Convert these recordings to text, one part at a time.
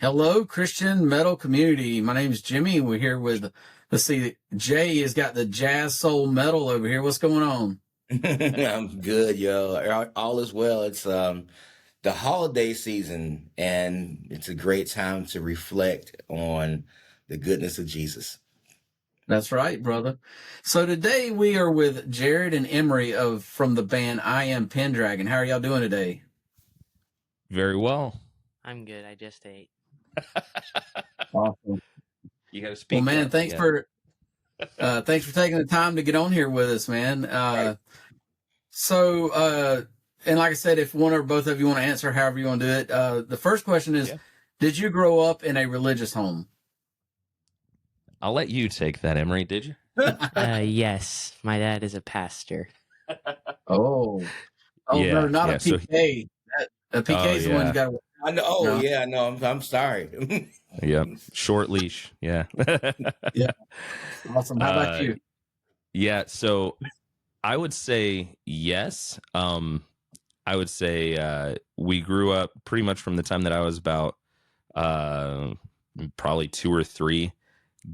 Hello, Christian metal community. My name's Jimmy. We're here with, let's see, Jay has got the jazz soul metal over here. What's going on? I'm good, yo. All is well. It's the holiday season, and it's a great time to reflect on the goodness of Jesus. That's right, brother. So today we are with Jared and Emery from the band I Am Pendragon. How are y'all doing today? Very well. I'm good. I just ate. Awesome. You got to speak. Well, man, thanks for taking the time to get on here with us, man. Right. And like I said, if one or both of you want to answer, however you want to do it, the first question is, Did you grow up in a religious home? I'll let you take that, Emery. Did you? Yes, my dad is a pastor. Oh, Yeah, no, not yeah, a PK. A PK is the one you got to. I know. Oh, No. yeah. No, I'm sorry. Yeah, short leash. Yeah. Yeah. Awesome. How about you? Yeah, so I would say yes. I would say we grew up pretty much from the time that I was about probably 2 or 3,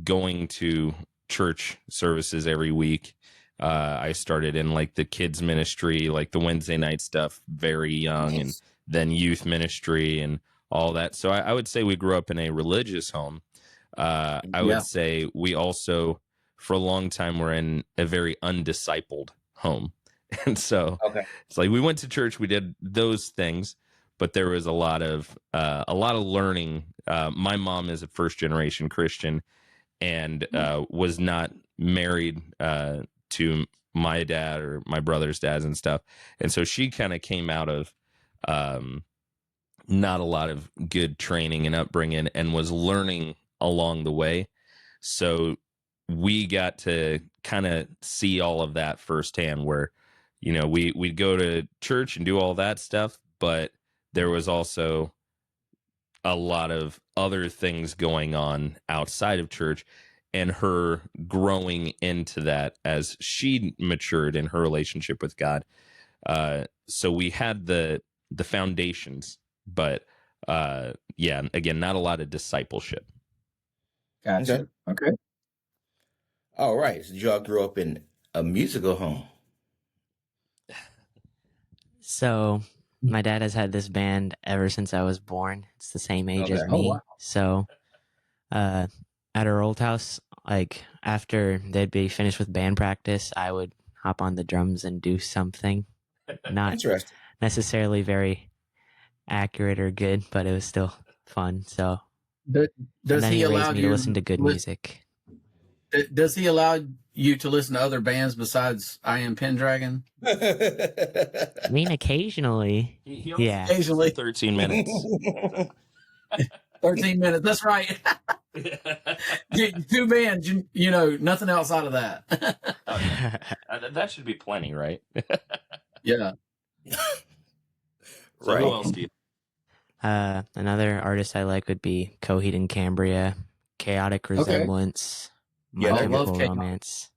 going to church services every week. I started in like the kids ministry, like the Wednesday night stuff, very young, and then youth ministry and all that. So I would say we grew up in a religious home. I would say we also, for a long time, were in a very undiscipled home. And so it's like we went to church, we did those things, but there was a lot of learning. My mom is a first generation Christian and was not married to my dad or my brother's dads and stuff. And so she kind of came out of not a lot of good training and upbringing and was learning along the way. So we got to kind of see all of that firsthand where, you know, we'd go to church and do all that stuff, but there was also a lot of other things going on outside of church, and her growing into that as she matured in her relationship with God. So we had the foundations, but again, not a lot of discipleship. Gotcha. Okay. All right. So y'all grew up in a musical home. So my dad has had this band ever since I was born. It's the same age as me. wow. So at our old house, like after they'd be finished with band practice, I would hop on the drums and do something. Not Interesting. necessarily very accurate or good, but it was still fun. So Does and then he he allow raised me you to listen to good music. Does he allow you to listen to other bands besides I Am Pendragon? I mean, occasionally. Yeah. Occasionally. 13 minutes. 13 minutes. That's right. 2 bands, you know, nothing outside of that. That should be plenty, right? Yeah. So who else do you? Another artist I like would be Coheed and Cambria, Chaotic Resemblance, Yeah, My I love Chemical Romance.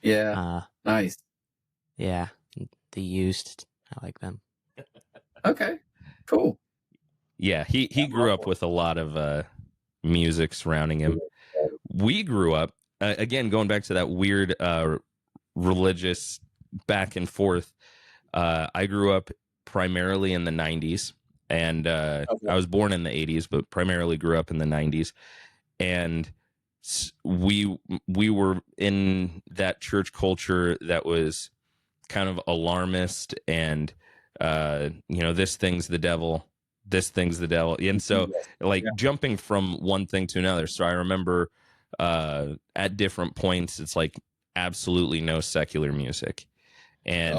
Yeah. Nice. Yeah, The Used. I like them. Okay. Cool. Yeah, he grew up with a lot of music surrounding him. We grew up, again, going back to that weird religious back and forth. I grew up primarily in the 90s, and I was born in the 80s, but primarily grew up in the 90s. And we were in that church culture that was kind of alarmist and, this thing's the devil. And so jumping from one thing to another. So I remember at different points, it's like absolutely no secular music and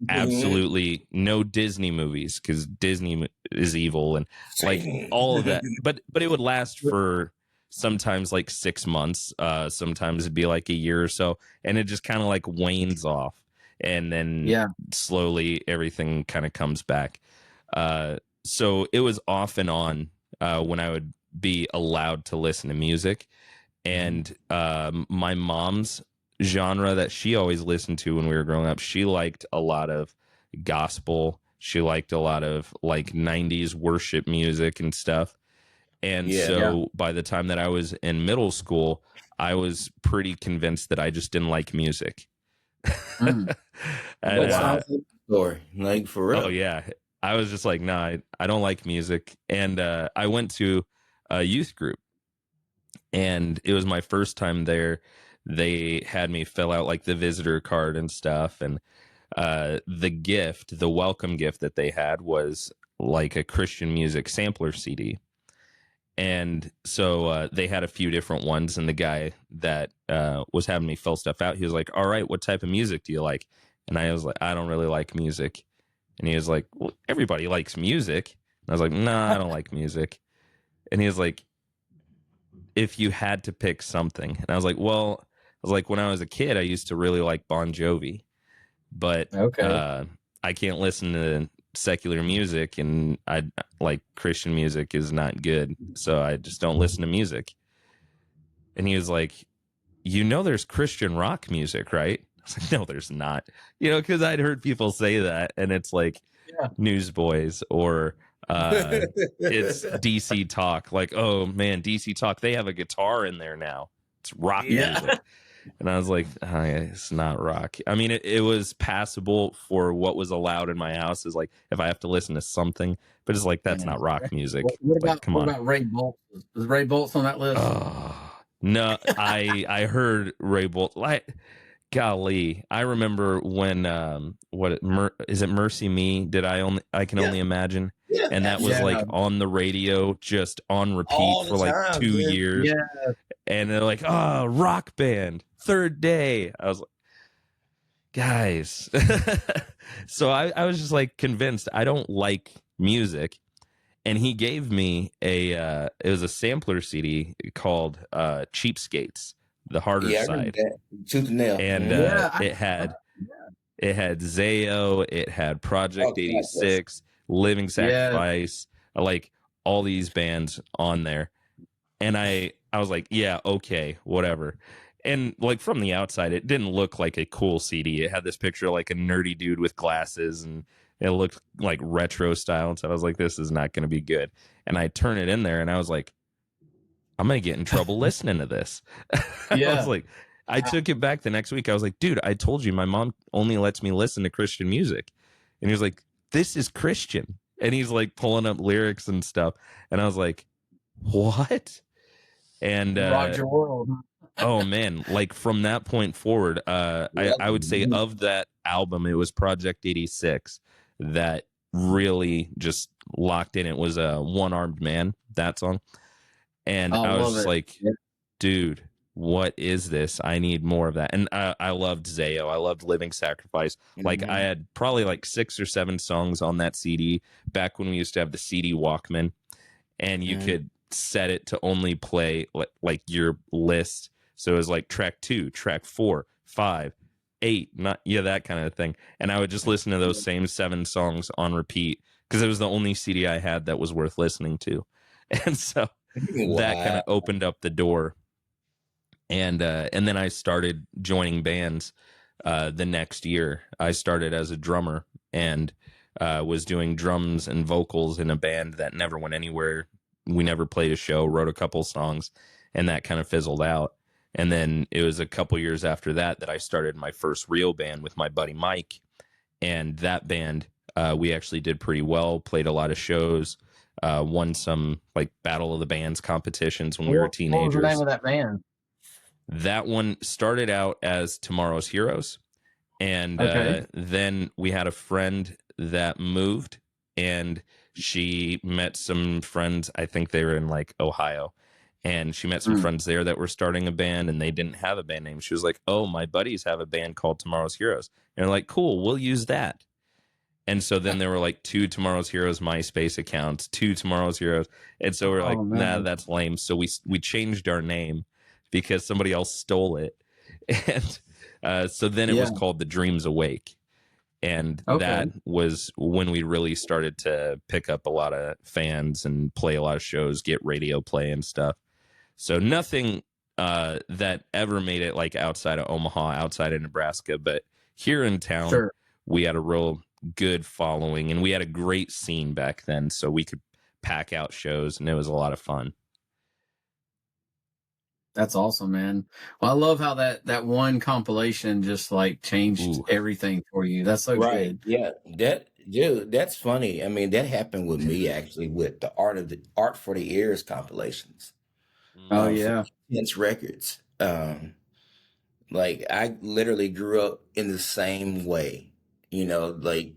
absolutely no Disney movies because Disney is evil and like all of that. But it would last for sometimes like 6 months. Sometimes it'd be like a year or so. And it just kind of like wanes off. And then slowly everything kind of comes back. So it was off and on when I would be allowed to listen to music. And my mom's genre that she always listened to when we were growing up, she liked a lot of gospel. She liked a lot of like 90s worship music and stuff. And Yeah. so by the time that I was in middle school, I was pretty convinced that I just didn't like music. Mm. And That Oh, wow. sounds like a story. Like for real. oh yeah, I was just like, nah, I don't like music. And I went to a youth group, and it was my first time there. They had me fill out like the visitor card and stuff, and the welcome gift that they had was like a Christian music sampler CD. And so they had a few different ones, and the guy that was having me fill stuff out, he was like, all right, what type of music do you like? And I was like, I don't really like music. And he was like, well, everybody likes music. And I was like, nah, I don't like music. And he was like, if you had to pick something. And I was like, well, I was like, when I was a kid, I used to really like Bon Jovi, but Okay. I can't listen to secular music, and I like Christian music is not good. So I just don't listen to music. And he was like, there's Christian rock music, right? I was like, no, there's not, because I'd heard people say that, and it's like Yeah. Newsboys or it's DC Talk. Like, oh man, DC Talk, they have a guitar in there now. It's rock Yeah. music. And I was like, oh, yeah, it's not rock. I mean, it was passable for what was allowed in my house, is like if I have to listen to something, but it's like, that's not rock music. Like, come on. What about Ray Boltz? Is Ray Boltz on that list? No, I heard Ray Bolt. Golly, I remember when is it Mercy Me? I can only imagine. Yeah. And that was like on the radio, just on repeat All for the like time, 2 dude. years. Yeah. And they're like, oh, rock band, Third Day. I was like, guys. So I was just like convinced I don't like music. And he gave me it was a sampler CD called Cheapskates, the harder Yeah, I side. remember that. Tooth and nail. And it had Zayo, it had Project 86, Living Sacrifice, like all these bands on there. And I was like, yeah, okay, whatever. And like from the outside, it didn't look like a cool CD. It had this picture of like a nerdy dude with glasses, and it looked like retro style. And so I was like, this is not going to be good. And I turn it in there, and I was like, I'm going to get in trouble listening to this. Yeah. I was like, I took it back the next week. I was like, dude, I told you my mom only lets me listen to Christian music. And he was like, this is Christian. And he's like pulling up lyrics and stuff. And I was like, what? And Roger World. oh man, like from that point forward, I would say of that album, it was Project 86 that really just locked in. It was a One-Armed Man, that song. And I was just like, dude, what is this? I need more of that. And I loved Zayo. I loved Living Sacrifice. Like I had probably like 6 or 7 songs on that CD back when we used to have the CD Walkman, and you could set it to only play like your list. So it was like track 2, track 4, 5, 8, that kind of thing. And I would just listen to those same 7 songs on repeat because it was the only CD I had that was worth listening to. And so that kind of opened up the door. And then I started joining bands the next year. I started as a drummer and was doing drums and vocals in a band that never went anywhere. We never played a show, wrote a couple songs, and that kind of fizzled out. And then it was a couple years after that I started my first real band with my buddy Mike. And that band, we actually did pretty well, played a lot of shows, won some like Battle of the Bands competitions when we were teenagers. What was the name of that band? That one started out as Tomorrow's Heroes. And then we had a friend that moved, and she met some friends. I think they were in like Ohio. And she met some friends there that were starting a band, and they didn't have a band name. She was like, oh, my buddies have a band called Tomorrow's Heroes. And they're like, cool, we'll use that. And so then there were like 2 Tomorrow's Heroes MySpace accounts, 2 Tomorrow's Heroes. And so we're like, nah, that's lame. So we changed our name because somebody else stole it. And so then it was called The Dreams Awake. And that was when we really started to pick up a lot of fans and play a lot of shows, get radio play and stuff. So nothing that ever made it like outside of Omaha, outside of Nebraska. But here in town, we had a real good following, and we had a great scene back then. So we could pack out shows, and it was a lot of fun. That's awesome, man. Well, I love how that one compilation just like changed Ooh. everything for you. That's so Right. good. Yeah. Dude, that's funny. I mean, that happened with me actually with the Art for the Ears compilations. Oh For yeah. Intense Records. Like I literally grew up in the same way. Like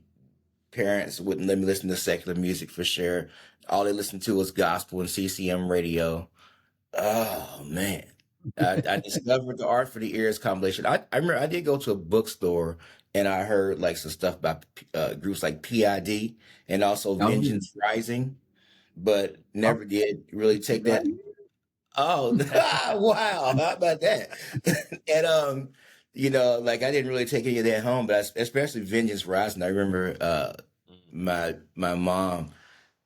parents wouldn't let me listen to secular music for sure. All they listened to was gospel and CCM radio. Oh man. I discovered the Art for the Ears compilation. I remember I did go to a bookstore and I heard like some stuff about groups like PID and also Oh, yeah. Vengeance Rising, but Oh, never did really take right. that. Oh, wow. How about that? And like I didn't really take any of that home, but especially Vengeance Rising. I remember my mom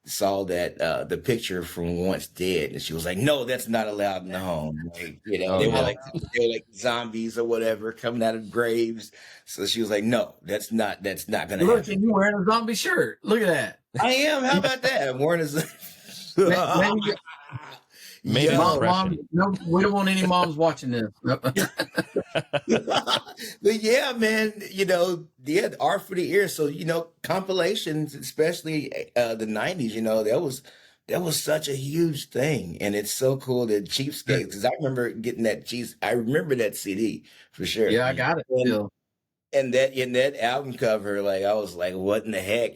saw that the picture from Once Dead, and she was like, "No, that's not allowed in the home." Like, Oh yeah. they were like zombies or whatever coming out of graves. So she was like, "No, that's not gonna Look, happen." and you wearing a zombie shirt. Look at that. I am. How about that? I'm wearing Maybe Made an Yo. mom. impression. No, we don't want any moms watching this. But yeah, man, the art for the ear. So, compilations, especially the 90s, that was such a huge thing. And it's so cool that Cheapskates, because I remember getting I remember that CD for sure. Yeah, I got it And still. and that in that album cover, like I was like, what in the heck?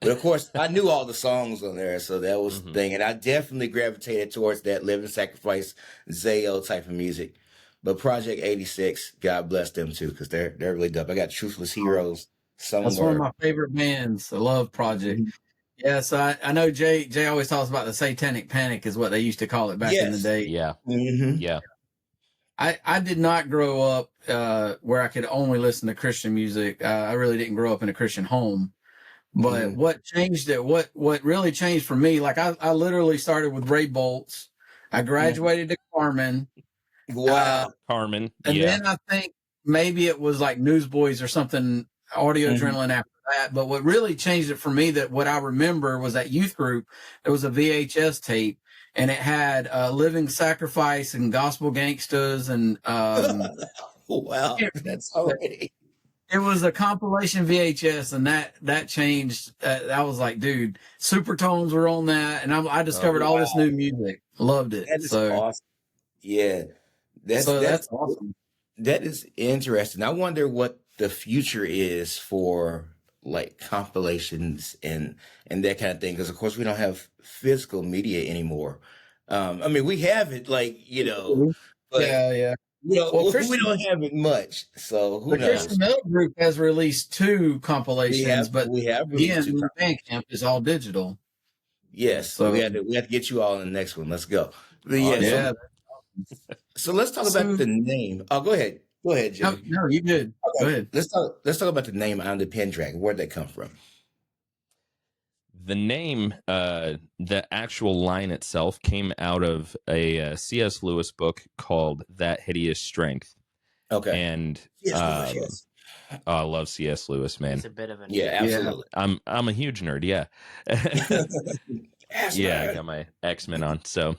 But of course, I knew all the songs on there, so that was the thing. And I definitely gravitated towards that Living Sacrifice, Zayo type of music. But Project 86, God bless them too, because they're really dope. I got Truthless Heroes That's one of somewhere. my favorite bands. I love Project. Mhm. Yeah, so I know Jay always talks about the Satanic Panic is what they used to call it back in the Yes. day. Yeah. hmm Yeah. I did not grow up where I could only listen to Christian music. I really didn't grow up in a Christian home. But hmm what changed it? What really changed for me? Like I literally started with Ray Bolts. I graduated to Carmen, Wow. Carmen. and Yeah. then I think maybe it was like Newsboys or something, Audio hmm Adrenaline after that. But what really changed it for me, that what I remember was that youth group. It was a VHS tape, and it had Living Sacrifice and Gospel Gangstas, and Wow. That's already. it was a compilation VHS, and that changed. I was like, dude, Supertones were on that, and I discovered all this Wow. new music. Loved it. That is awesome. Yeah. That's So that's that's awesome. That is interesting. I wonder what the future is for like compilations and that kind of thing. Because of course we don't have physical media anymore. I mean we have it but Yeah, yeah. we Well, don't we don't have it much. So who The Christian knows? Metal Group has released 2 compilations, but We have released two again, compilations. Bandcamp is all digital. Yes, So we had to get you all in the next one. Let's go. But yeah, Awesome. yeah. so let's talk about So the name. Oh, go ahead. Go ahead, no, Jimmy. no, you good. Go Okay. ahead. Let's talk about the name I'm the Pendragon. Where'd that come from? The name, the actual line itself came out of a C.S. Lewis book called That Hideous Strength. Okay. And Yes, Lewis, yes. I love C.S. Lewis, man. He's a bit of a Yeah, nerd. Yeah. absolutely. I'm a huge nerd, yeah. Yes, Yeah, I man. got my X-Men on. So,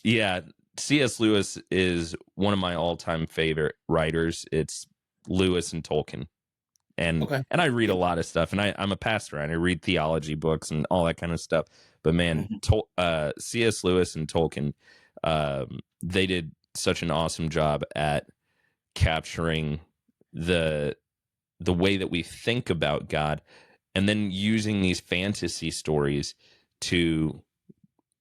yeah, C.S. Lewis is one of my all-time favorite writers. It's Lewis and Tolkien. And Okay. I read a lot of stuff, and I'm a pastor, and I read theology books and all that kind of stuff. But man, C.S. Lewis and Tolkien, they did such an awesome job at capturing the way that we think about God, and then using these fantasy stories to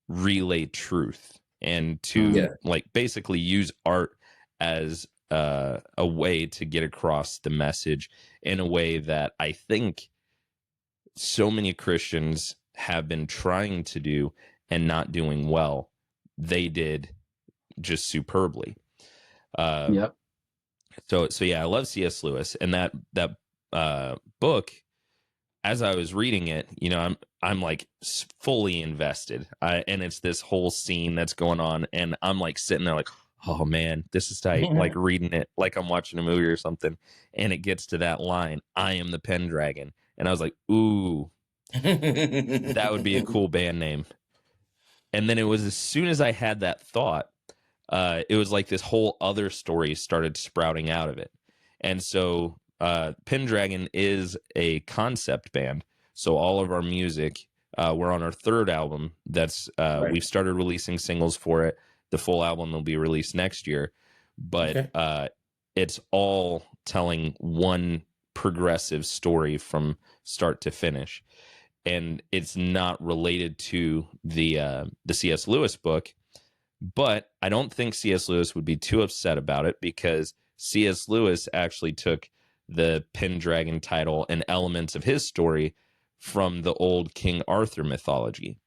relay truth and to Yeah. like basically use art as a way to get across the message in a way that I think so many Christians have been trying to do and not doing well. They did just superbly. Yep. So yeah, I love C.S. Lewis, and that book. As I was reading it, I'm like fully invested, and it's this whole scene that's going on, and I'm like sitting there like, oh man, this is tight. Like reading it like I'm watching a movie or something, and it gets to that line, "I am the Pendragon," and I was like, ooh, That would be a cool band name. And then it was as soon as I had that thought, it was like this whole other story started sprouting out of it. And so Pendragon is a concept band. So all of our music, we're on our third album. That's Right. we've started releasing singles for it. The full album will be released next year. But it's all telling one progressive story from start to finish. And it's not related to the C.S. Lewis book, but I don't think C.S. Lewis would be too upset about it because C.S. Lewis actually took the Pendragon title and elements of his story from the old King Arthur mythology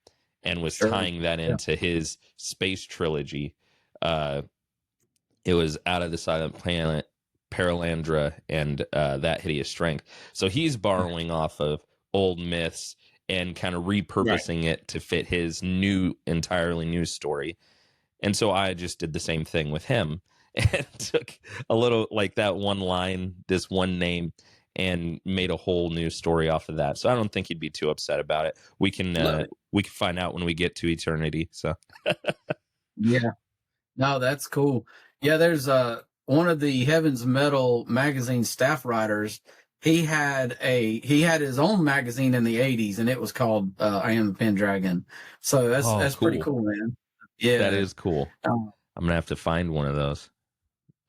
and was tying that into his space trilogy. It was Out of the Silent Planet, Paralandra, and That Hideous Strength. So he's borrowing off of old myths and kind of repurposing it to fit his entirely new story. And so I just did the same thing with him and took a little like that one line, this one name, and made a whole new story off of that. So I don't think he'd be too upset about it. We can find out when we get to eternity. So Yeah. No, that's cool. Yeah, there's one of the Heaven's Metal magazine staff writers. He had his own magazine in the 80s, and it was called I Am the Pendragon. So that's cool. pretty cool, man. Yeah, that is cool. I'm gonna have to find one of those,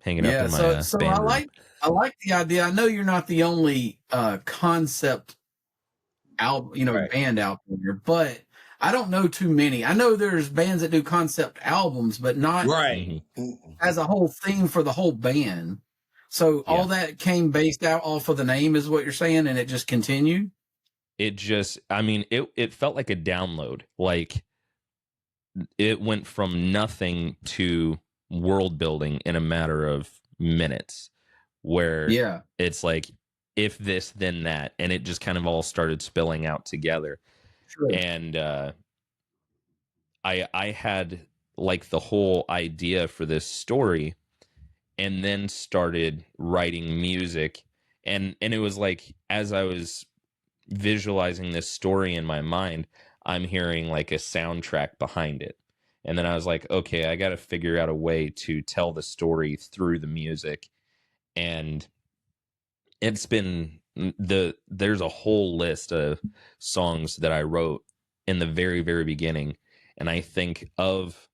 hanging up in my band room. I like the idea. I know you're not the only concept album, band out there, but I don't know too many. I know there's bands that do concept albums, but not as a whole theme for the whole band. So all that came based out off of the name is what you're saying, and it just continued? It just, I mean, it felt like a download. Like it went from nothing to world building in a matter of minutes, where it's like, if this, then that. And it just kind of all started spilling out together. True. And I had like the whole idea for this story and then started writing music. And it was like, as I was visualizing this story in my mind, I'm hearing like a soundtrack behind it. And then I was like, okay, I got to figure out a way to tell the story through the music. And it's been there's a whole list of songs that I wrote in the very, very beginning. And I think of,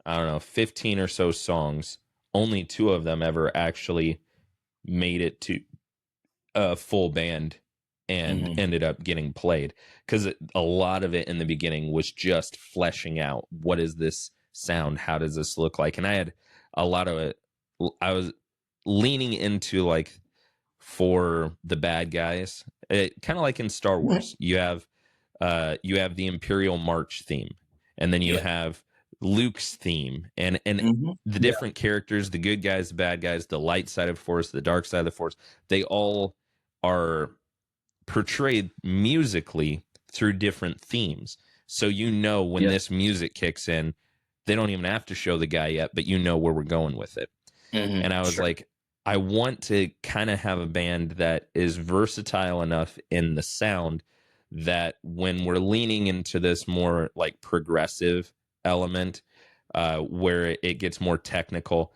I don't know, 15 or so songs, only 2 of them ever actually made it to a full band and ended up getting played, because a lot of it in the beginning was just fleshing out, what is this sound, how does this look like? And I had a lot of it, I was leaning into like, for the bad guys, it kind of like in Star Wars, you have the Imperial March theme, and then you have Luke's theme, and the different characters, the good guys, the bad guys, the light side of the Force, the dark side of the Force, they all are portrayed musically through different themes. So when this music kicks in, they don't even have to show the guy yet, but where we're going with it. And I was like, I want to kind of have a band that is versatile enough in the sound that when we're leaning into this more like progressive element, where it gets more technical,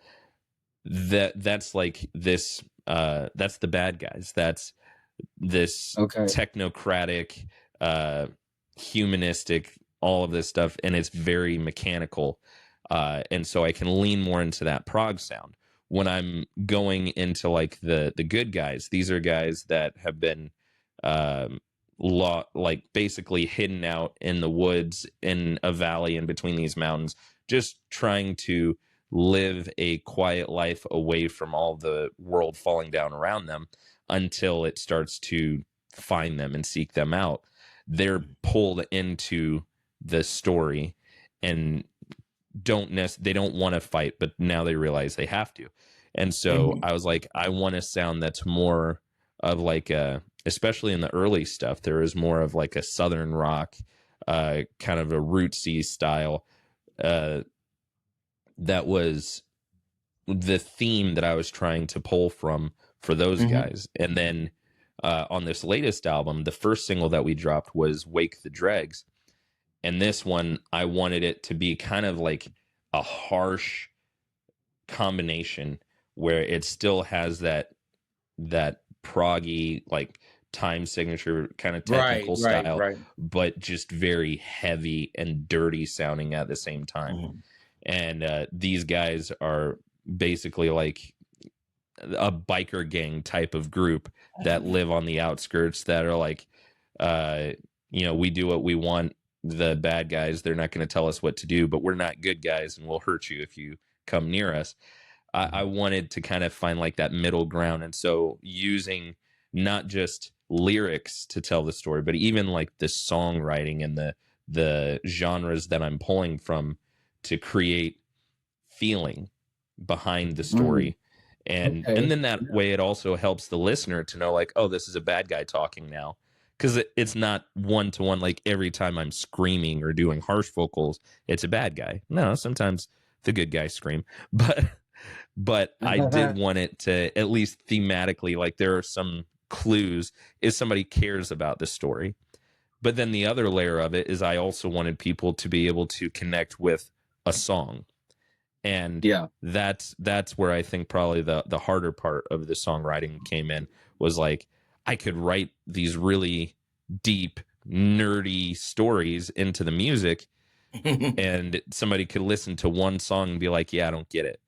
that's like this, that's the bad guys. That's this technocratic, humanistic, all of this stuff. And it's very mechanical. And so I can lean more into that prog sound. When I'm going into like the good guys, these are guys that have been like basically hidden out in the woods in a valley in between these mountains, just trying to live a quiet life away from all the world falling down around them until it starts to find them and seek them out. They're pulled into the story and they don't want to fight, but now they realize they have to. And so I was like, I want a sound that's more of like especially in the early stuff, there is more of like a Southern rock, kind of a rootsy style. That was the theme that I was trying to pull from for those guys. And then On this latest album, the first single that we dropped was Wake the Dregs. And this one, I wanted it to be kind of like a harsh combination where it still has that proggy, like time signature kind of technical style, but just very heavy and dirty sounding at the same time. Mhm. And these guys are basically like a biker gang type of group that live on the outskirts that are like, we do what we want. The bad guys, they're not going to tell us what to do, but we're not good guys and we'll hurt you if you come near us. I wanted to kind of find like that middle ground. And so using not just lyrics to tell the story, but even like the songwriting and the genres that I'm pulling from to create feeling behind the story. And then that way it also helps the listener to know like, oh, this is a bad guy talking now. Because it's not one-to-one, like every time I'm screaming or doing harsh vocals, it's a bad guy. No, sometimes the good guys scream. But I did want it to, at least thematically, like there are some clues if somebody cares about the story. But then the other layer of it is I also wanted people to be able to connect with a song. And that's where I think probably the harder part of the songwriting came in, was like, I could write these really deep, nerdy stories into the music, and somebody could listen to one song and be like, yeah, I don't get it.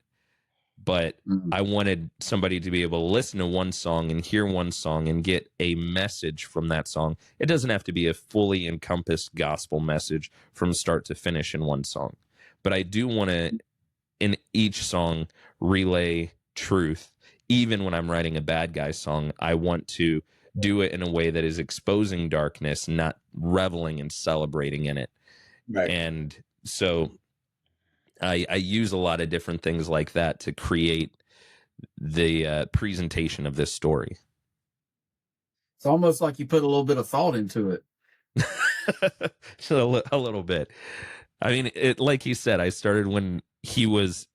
But I wanted somebody to be able to listen to one song and hear one song and get a message from that song. It doesn't have to be a fully encompassed gospel message from start to finish in one song. But I do want to, in each song, relay truth. Even when I'm writing a bad guy song, I want to do it in a way that is exposing darkness, not reveling and celebrating in it. Right. And so I use a lot of different things like that to create the presentation of this story. It's almost like you put a little bit of thought into it. A little bit. I mean, like you said, I started when he was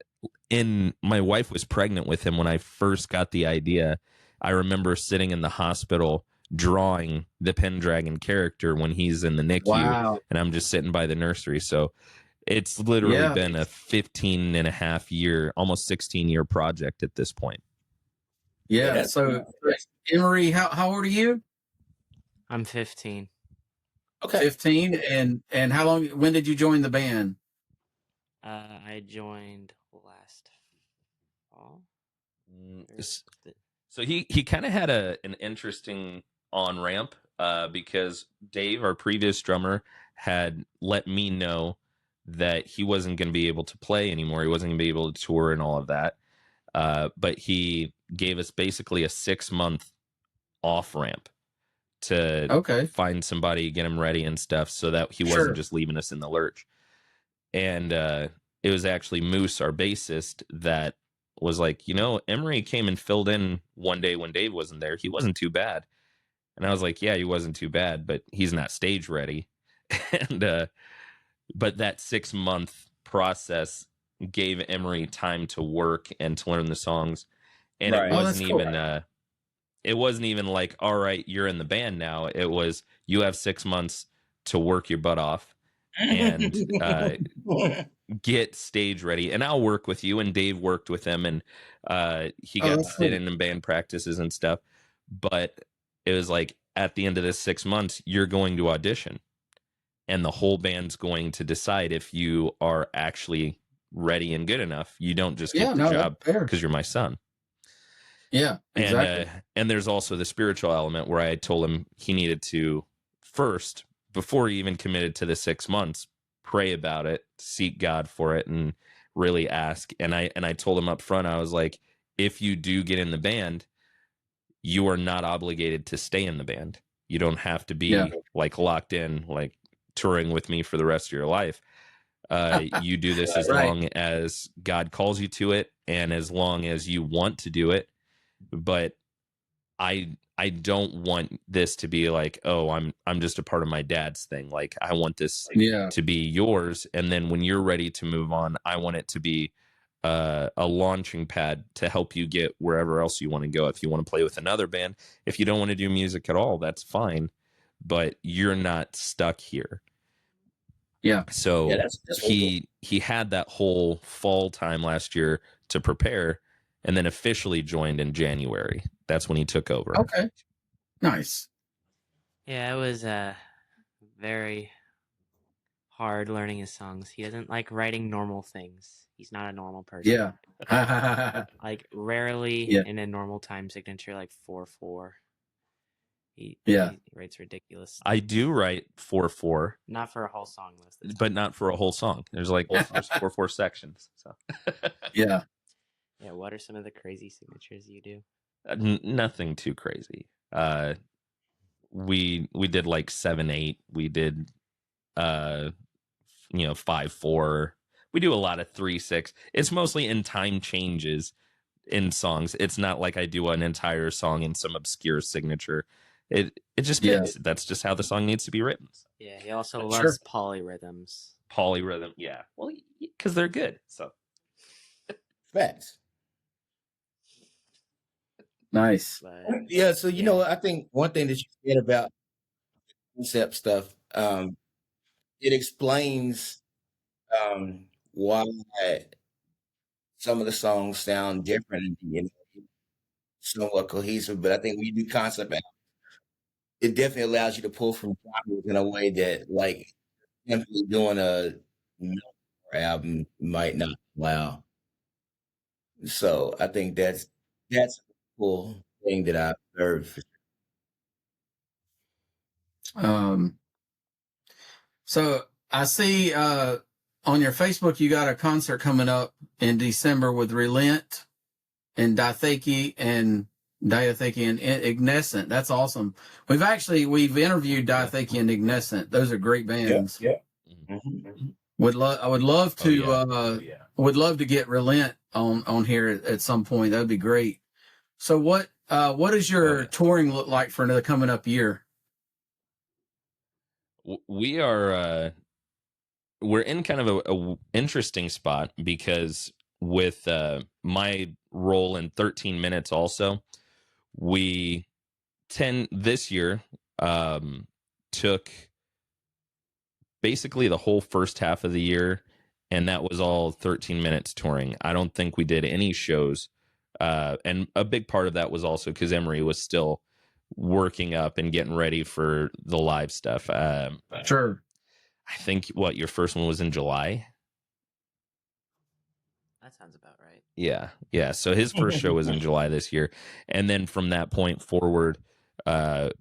my wife was pregnant with him when I first got the idea. I remember sitting in the hospital drawing the Pendragon character when he's in the NICU, and I'm just sitting by the nursery. So it's literally been a 15 and a half year, almost 16-year project at this point. Yeah. So Emery, how old are you? I'm 15. Okay. 15. And how long, when did you join the band? I joined last fall. So he kind of had an interesting on ramp because Dave, our previous drummer, had let me know that he wasn't going to be able to play anymore. He wasn't going to be able to tour and all of that. But he gave us basically a 6-month off ramp to find somebody, get him ready and stuff, so that he wasn't just leaving us in the lurch. And it was actually Moose, our bassist, that was like, Emery came and filled in one day when Dave wasn't there. He wasn't too bad. And I was like, yeah, he wasn't too bad, but he's not stage ready. And but that 6-month process gave Emery time to work and to learn the songs. And it wasn't even like, all right, you're in the band now. It was, you have 6 months to work your butt off and get stage ready, and I'll work with you. And Dave worked with him, and he got to sit in band practices and stuff. But it was like, at the end of this 6 months, you're going to audition, and the whole band's going to decide if you are actually ready and good enough. You don't just get the job because you're my son. Yeah, exactly. And there's also the spiritual element where I told him he needed to first, before he even committed to the 6 months, pray about it, seek God for it, and really ask. And I told him up front, I was like, if you do get in the band, you are not obligated to stay in the band. You don't have to be like locked in, like touring with me for the rest of your life. You do this as long as God calls you to it, and as long as you want to do it. But I don't want this to be like, oh, I'm just a part of my dad's thing. Like, I want this to be yours. And then when you're ready to move on, I want it to be a launching pad to help you get wherever else you want to go. If you want to play with another band, if you don't want to do music at all, that's fine, but you're not stuck here. Yeah. So Yeah, that's really he had that whole fall time last year to prepare, and then officially joined in January. That's when he took over. Okay. Nice. Yeah, it was very hard learning his songs. He doesn't like writing normal things. He's not a normal person. Yeah. Like rarely Yeah. in a normal time signature like 4/4. He writes ridiculous. I do write 4/4, not for a whole song most of the time. but not for a whole song. There's like there's 4/4 sections. So Yeah. Yeah, what are some of the crazy signatures you do? Nothing too crazy. We did like 7/8. We did 5/4. We do a lot of 3/6. It's mostly in time changes in songs. It's not like I do an entire song in some obscure signature. It just fits. That's just how the song needs to be written. Yeah, he also loves polyrhythms. Polyrhythm, yeah. Well, because they're good. So facts. Nice. But Yeah, so you know, I think one thing that you said about concept stuff, it explains why some of the songs sound different and somewhat cohesive. But I think when you do concept album, it definitely allows you to pull from genres in a way that, like, simply doing a album might not allow. So I think that's a cool thing that I observed. So I see on your Facebook you got a concert coming up in December with Relent and Diatheke and Ignescent. That's awesome. We've interviewed Diatheke and Ignescent. Those are great bands. Yeah. I would love to would love to get Relent on here at some point. That would be great. So what does your touring look like for the coming up year? We are we're in kind of a interesting spot because with my role in 13 minutes also, we this year took basically the whole first half of the year, and that was all 13 minutes touring. I don't think we did any shows, and a big part of that was also because Emery was still working up and getting ready for the live stuff. Sure. I think your first one was in July. that sounds about right. Yeah. So his first show was in July this year, and then from that point forward, I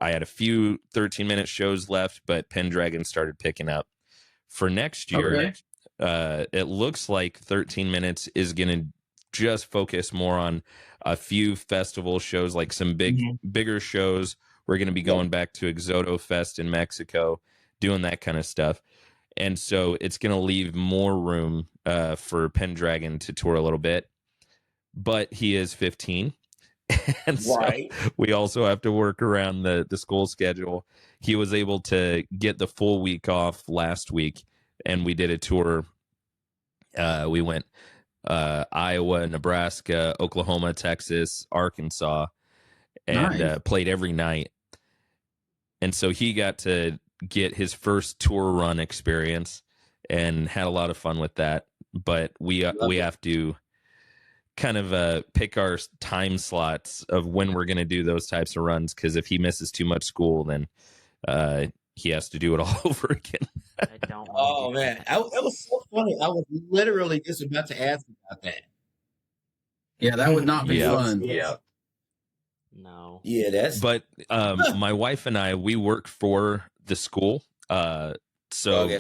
had a few 13-minute shows left, but Pendragon started picking up. For next year, it looks like 13 minutes is going to just focus more on a few festival shows, like some bigger shows. We're going to be going back to Exodo Fest in Mexico, doing that kind of stuff. And so it's going to leave more room for Pendragon to tour a little bit. But he is 15. And so we also have to work around the school schedule. He was able to get the full week off last week, and we did a tour. We went Iowa, Nebraska, Oklahoma, Texas, Arkansas, and played every night. And so he got to get his first tour run experience and had a lot of fun with that. But we have to kind of pick our time slots of when we're going to do those types of runs, because if he misses too much school, then he has to do it all over again. I don't Oh man, it was so funny. I was literally just about to ask about that. Yeah, that would not be fun. Yeah. No. Yeah, that's. But my wife and I, we work for the school. So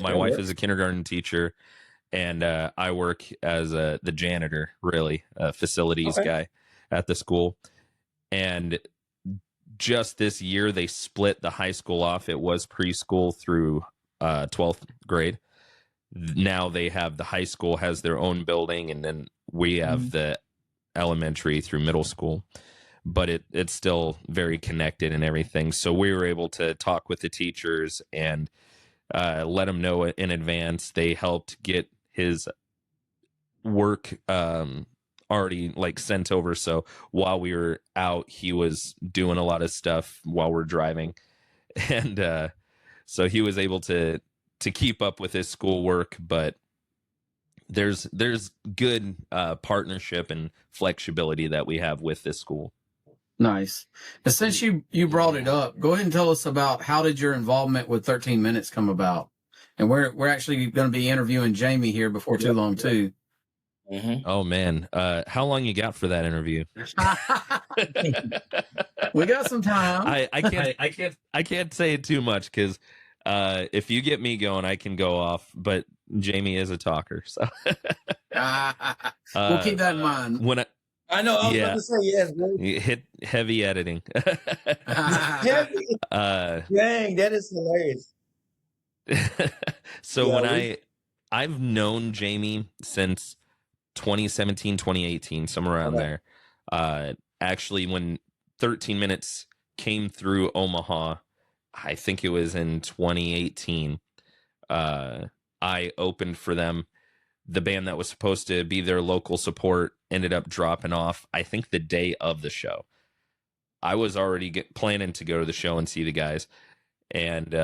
my wife is a kindergarten teacher, and I work as the janitor, really, facilities guy at the school. And just this year, they split the high school off. It was preschool through 12th grade. Now they have the high school has their own building, and then we have the elementary through middle school. But it's still very connected and everything. So we were able to talk with the teachers and let them know in advance. They helped get his work already like sent over. So while we were out, he was doing a lot of stuff while we're driving. And so he was able to keep up with his schoolwork, but there's good partnership and flexibility that we have with this school. Nice. And since you brought it up, go ahead and tell us about how did your involvement with 13 Minutes come about? And we're actually going to be interviewing Jamie here before too long too. Mm-hmm. Oh man, how long you got for that interview? We got some time. I can't say it too much because if you get me going, I can go off. But Jamie is a talker, so we'll keep that in mind. When I know. I was about to say yes. Bro. Hit heavy editing. Heavy. Dang, that is hilarious. So when I've known Jamie since 2017, 2018, somewhere around there. Actually, when 13 Minutes came through Omaha, I think it was in 2018, I opened for them. The band that was supposed to be their local support ended up dropping off, I think, the day of the show. I was already planning to go to the show and see the guys. And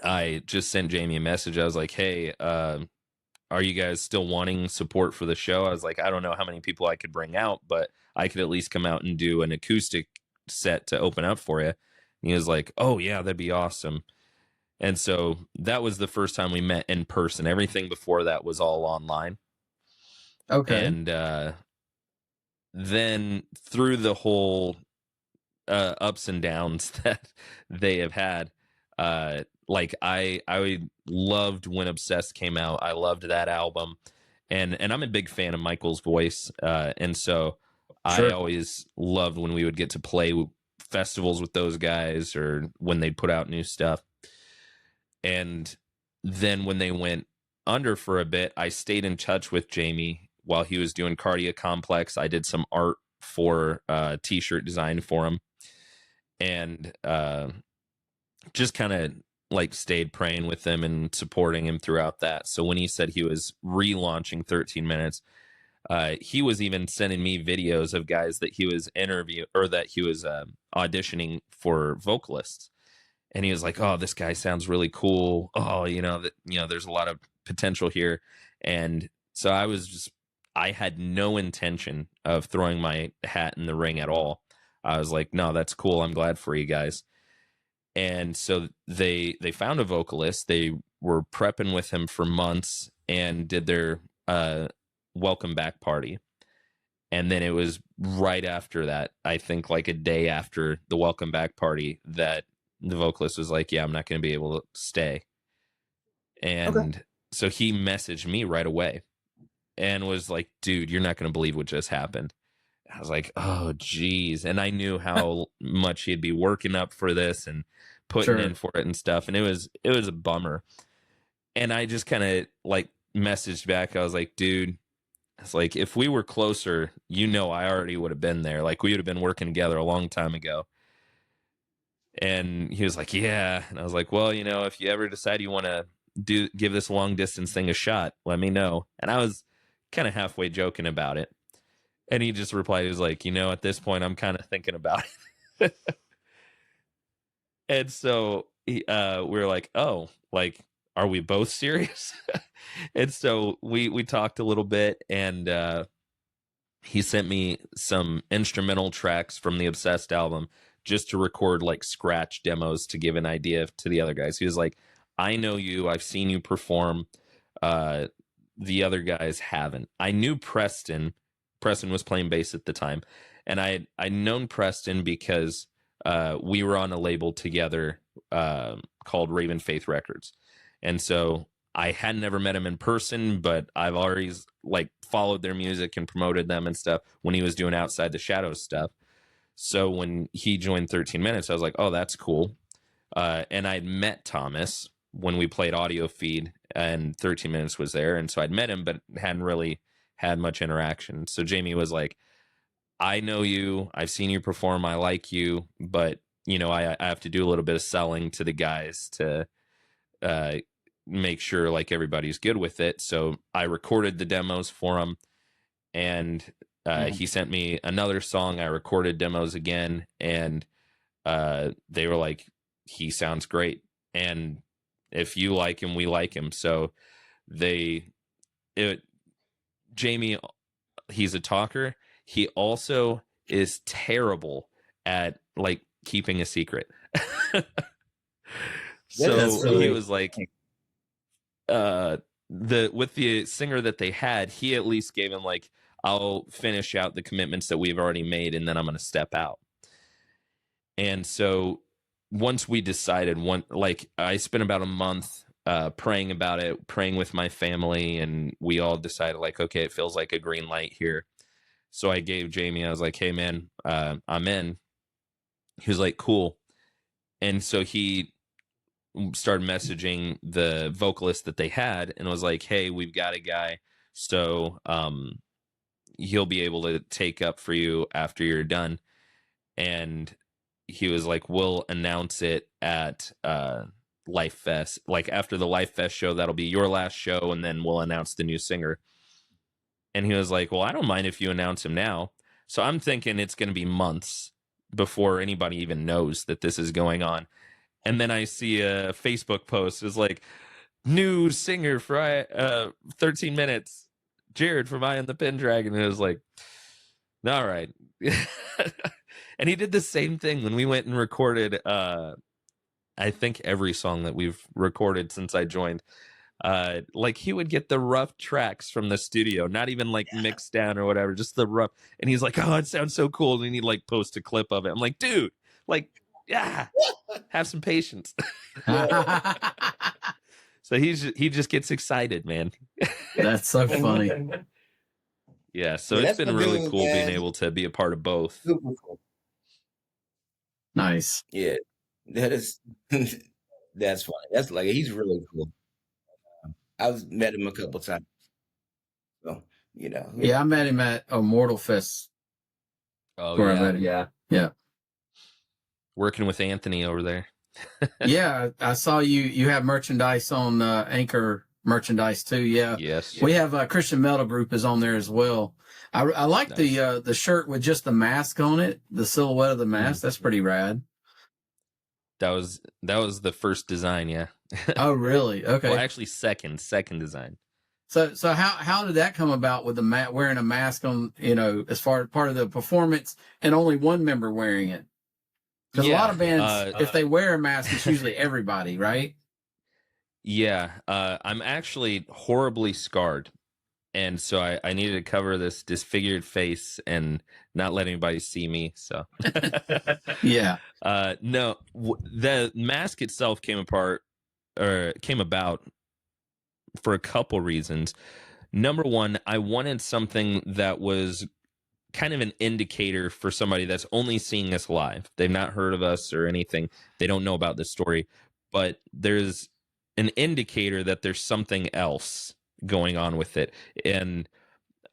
I just sent Jamie a message. I was like, hey, are you guys still wanting support for the show? I was like, I don't know how many people I could bring out, but I could at least come out and do an acoustic set to open up for you. And he was like, oh yeah, that'd be awesome. And so that was the first time we met in person. Everything before that was all online. Okay. And then through the whole ups and downs that they have had, like I loved when Obsessed came out. I loved that album, and I'm a big fan of Michael's voice, and so Sure. I always loved when we would get to play festivals with those guys or when they'd put out new stuff. And then when they went under for a bit, I stayed in touch with Jamie while he was doing Cardia Complex. I did some art for t-shirt design for him, and just kind of like stayed praying with him and supporting him throughout that. So when he said he was relaunching 13 Minutes, he was even sending me videos of guys that he was auditioning for vocalists. And he was like, oh, this guy sounds really cool. Oh, there's a lot of potential here. And so I had no intention of throwing my hat in the ring at all. I was like, no, that's cool. I'm glad for you guys. And so they found a vocalist. They were prepping with him for months and did their welcome back party. And then it was right after that, I think like a day after the welcome back party, that the vocalist was like, yeah, I'm not going to be able to stay. And so he messaged me right away and was like, dude, you're not going to believe what just happened. I was like, oh, geez. And I knew how much he'd be working up for this and putting in for it and stuff. And it was a bummer. And I just kind of like messaged back. I was like, dude, it's like, if we were closer, I already would have been there. Like we would have been working together a long time ago. And he was like, yeah. And I was like, well, if you ever decide you want to give this long distance thing a shot, let me know. And I was kind of halfway joking about it. And he just replied, he was like, at this point, I'm kind of thinking about it. And so we were like, oh, like, are we both serious? And so we talked a little bit, and he sent me some instrumental tracks from the Obsessed album just to record like scratch demos to give an idea to the other guys. He was like, I know you. I've seen you perform. The other guys haven't. I knew Preston. Preston was playing bass at the time. And I'd known Preston because we were on a label together called Raven Faith Records. And so I had never met him in person, but I've always like followed their music and promoted them and stuff when he was doing Outside the Shadows stuff. So when he joined 13 Minutes, I was like, oh, that's cool. And I'd met Thomas when we played Audio Feed, and 13 Minutes was there. And so I'd met him, but hadn't really had much interaction. So Jamie was like, I know you. I've seen you perform. I like you. But, I have to do a little bit of selling to the guys to make sure like everybody's good with it. So I recorded the demos for him, and he sent me another song. I recorded demos again, and they were like, he sounds great, and if you like him, we like him. So Jamie, he's a talker. He also is terrible at like keeping a secret. So he was like, with the singer that they had, he at least gave him like, I'll finish out the commitments that we've already made, and then I'm going to step out. And so once we decided, I spent about a month praying about it, praying with my family, and we all decided like, okay, it feels like a green light here. So I gave Jamie, I was like, hey man, I'm in. He was like, cool. And so he started messaging the vocalist that they had and was like, hey, we've got a guy. So he'll be able to take up for you after you're done. And he was like, we'll announce it at Life Fest. Like after the Life Fest show, that'll be your last show, and then we'll announce the new singer. And he was like, well, I don't mind if you announce him now. So I'm thinking it's going to be months before anybody even knows that this is going on. And then I see a Facebook post. It's like, new singer for 13 minutes, Jared from I Am The Pendragon. And it was like, all right. And he did the same thing when we went and recorded, I think every song that we've recorded since I joined. Like he would get the rough tracks from the studio, not even like mixed down or whatever, just the rough. And he's like, oh, it sounds so cool. And he'd like post a clip of it. I'm like, dude, like, yeah, have some patience. So he just gets excited, man. That's so funny. Yeah, so it's been really cool being able to be a part of both. Super cool. Nice. Yeah, that is that's funny. That's like he's really cool. I've met him a couple times, so you know. Yeah, I met him at Mortal Fest. Oh where I yeah, met him. Yeah. Working with Anthony over there. Yeah, I saw you have merchandise on Anchor merchandise too. Yeah. Yes. We have Christian Metal Group is on there as well. I like Nice. the shirt with just the mask on it, the silhouette of the mask. That's pretty rad. That was the first design, yeah. Oh, really? Okay. Well, actually, second design. So how did that come about with the wearing a mask on, as far as part of the performance and only one member wearing it? Because a lot of bands, if they wear a mask, it's usually everybody, right? Yeah. I'm actually horribly scarred. And so I needed to cover this disfigured face and not let anybody see me. So, yeah. No, the mask itself came about for a couple reasons. Number one, I wanted something that was kind of an indicator for somebody that's only seeing us live. They've not heard of us or anything. They don't know about this story, but there's an indicator that there's something else going on with it. And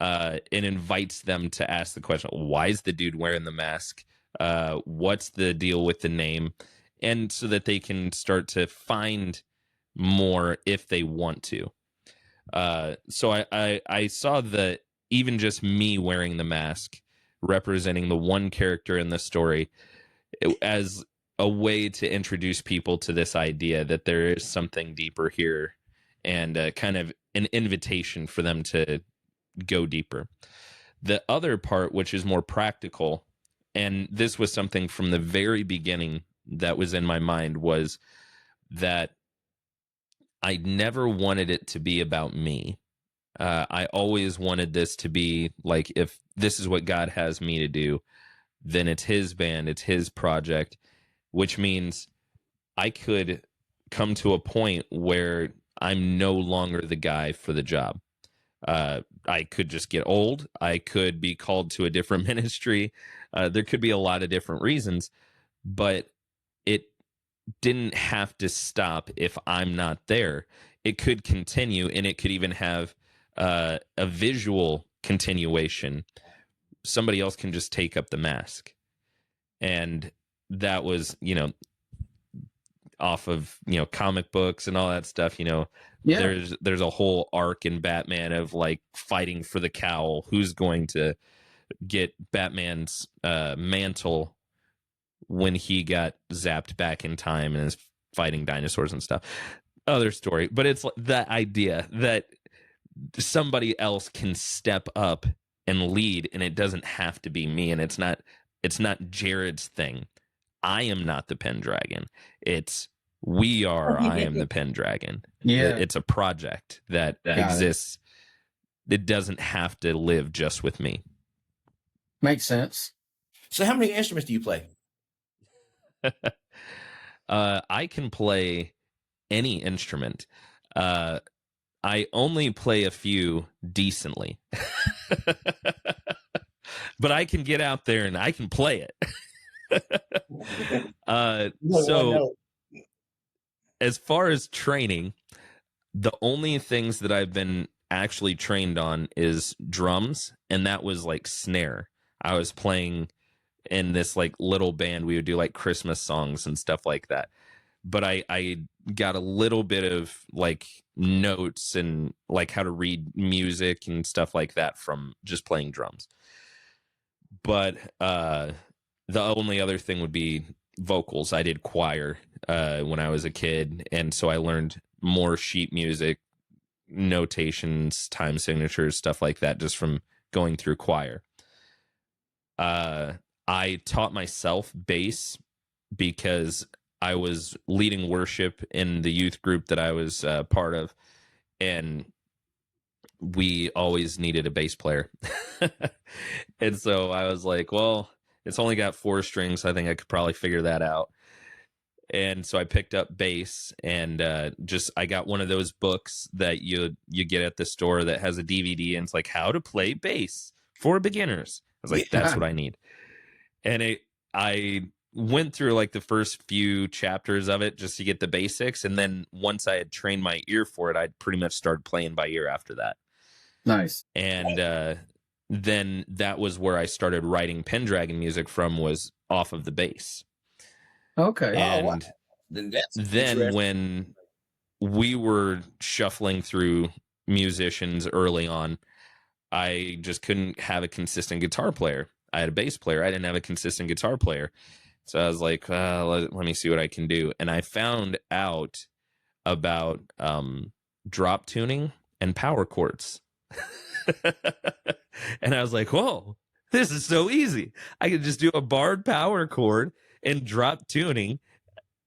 it invites them to ask the question, why is the dude wearing the mask? What's the deal with the name? And so that they can start to find more if they want to. So I saw that even just me wearing the mask, representing the one character in the story, as a way to introduce people to this idea that there is something deeper here, and kind of an invitation for them to go deeper. The other part, which is more practical, and this was something from the very beginning that was in my mind, was that I never wanted it to be about me. I always wanted this to be like, if this is what God has me to do, then it's his band, it's his project, which means I could come to a point where I'm no longer the guy for the job. I could just get old. I could be called to a different ministry. There could be a lot of different reasons, but it didn't have to stop if I'm not there. It could continue, and it could even have a visual continuation. Somebody else can just take up the mask. And that was, off of, you know, comic books and all that stuff, you know. Yeah. There's a whole arc in Batman of like fighting for the cowl, who's going to get Batman's mantle when he got zapped back in time and is fighting dinosaurs and stuff. Other story, but it's that idea that somebody else can step up and lead, and it doesn't have to be me, and it's not Jared's thing. I am not the Pendragon. It's we are I Am The Pendragon. Yeah. It's a project that exists. It doesn't have to live just with me. Makes sense. So how many instruments do you play? I can play any instrument. I only play a few decently. But I can get out there and I can play it. So as far as training, the only things that I've been actually trained on is drums, and that was like snare. I was playing in this like little band. We would do like Christmas songs and stuff like that. But I got a little bit of like notes and like how to read music and stuff like that from just playing drums. But the only other thing would be vocals. I did choir when I was a kid, and so I learned more sheet music, notations, time signatures, stuff like that, just from going through choir. I taught myself bass because I was leading worship in the youth group that I was part of, and we always needed a bass player. And so I was like, well, it's only got 4 strings. So I think I could probably figure that out. And so I picked up bass, and I got one of those books that you get at the store that has a DVD, and it's like how to play bass for beginners. I was like, that's what I need. And I went through like the first few chapters of it just to get the basics, and then once I had trained my ear for it, I'd pretty much started playing by ear after that. Nice. And then that was where I started writing Pendragon music from, was off of the bass. Okay. And then when we were shuffling through musicians early on, I just couldn't have a consistent guitar player. I had a bass player. I didn't have a consistent guitar player. So I was like, let me see what I can do. And I found out about drop tuning and power chords. And I was like, whoa, this is so easy. I could just do a barred power chord and drop tuning,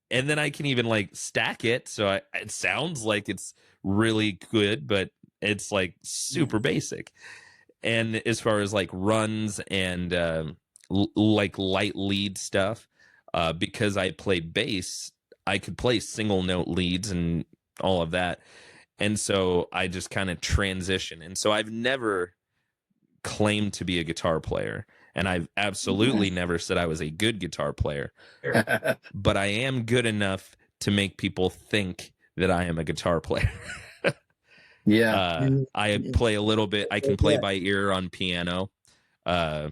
and then I can even like stack it. So it sounds like it's really good, but it's like super basic. And as far as like runs and like light lead stuff, because I played bass, I could play single note leads and all of that. And so I just kind of transition. And so I've never claimed to be a guitar player. And I've absolutely never said I was a good guitar player. But I am good enough to make people think that I am a guitar player. Yeah. I play a little bit. I can play by ear on piano. I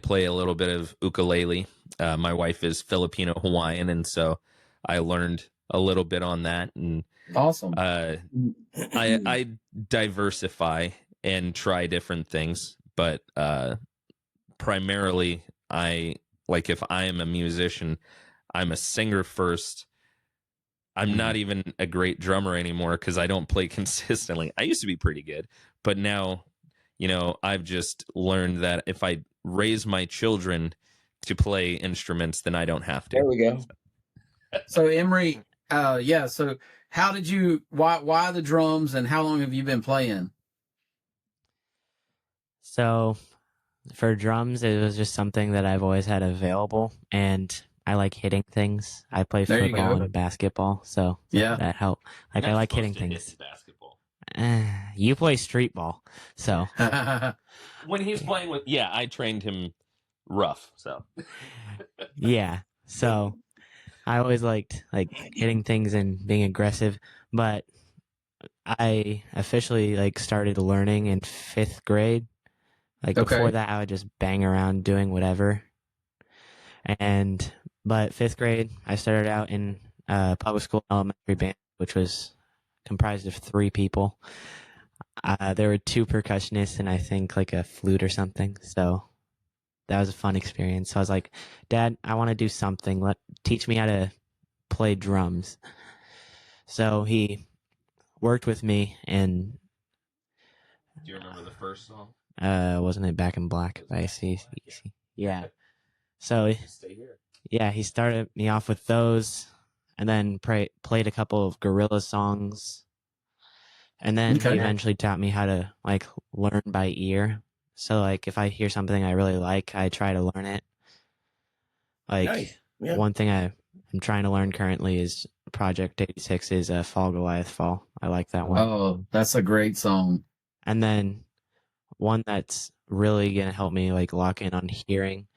play a little bit of ukulele. My wife is Filipino Hawaiian, and so I learned a little bit on that. And awesome. I diversify and try different things, but primarily if I am a musician, I'm a singer first. I'm not even a great drummer anymore because I don't play consistently. I used to be pretty good, but now, I've just learned that if I raise my children to play instruments, then I don't have to. There we go. So Emery, so how did you, why the drums, and how long have you been playing? So for drums, it was just something that I've always had available, and I like hitting things. I play football and basketball, so that helped. Like, I like hitting things. Basketball. You play street ball, so when he's playing with, I trained him rough, so yeah. So I always liked like hitting things and being aggressive, but I officially started learning in 5th grade. Before that, I would just bang around doing whatever. But 5th grade, I started out in public school elementary band, which was comprised of 3 people. There were 2 percussionists and I think like a flute or something. So that was a fun experience. So I was like, Dad, I want to do something. Teach me how to play drums. So he worked with me, and Do you remember the first song? wasn't it Back in Black by AC/DC? Yeah. So Stay here. yeah, he started me off with those, and then played a couple of Gorilla songs, and then he eventually taught me how to like learn by ear. So like if I hear something I really like, I try to learn it. Like Nice. Yeah. one thing I'm trying to learn currently is Project 86 is Fall Goliath Fall. I like that one. Oh, that's a great song. And then one that's really gonna help me like lock in on hearing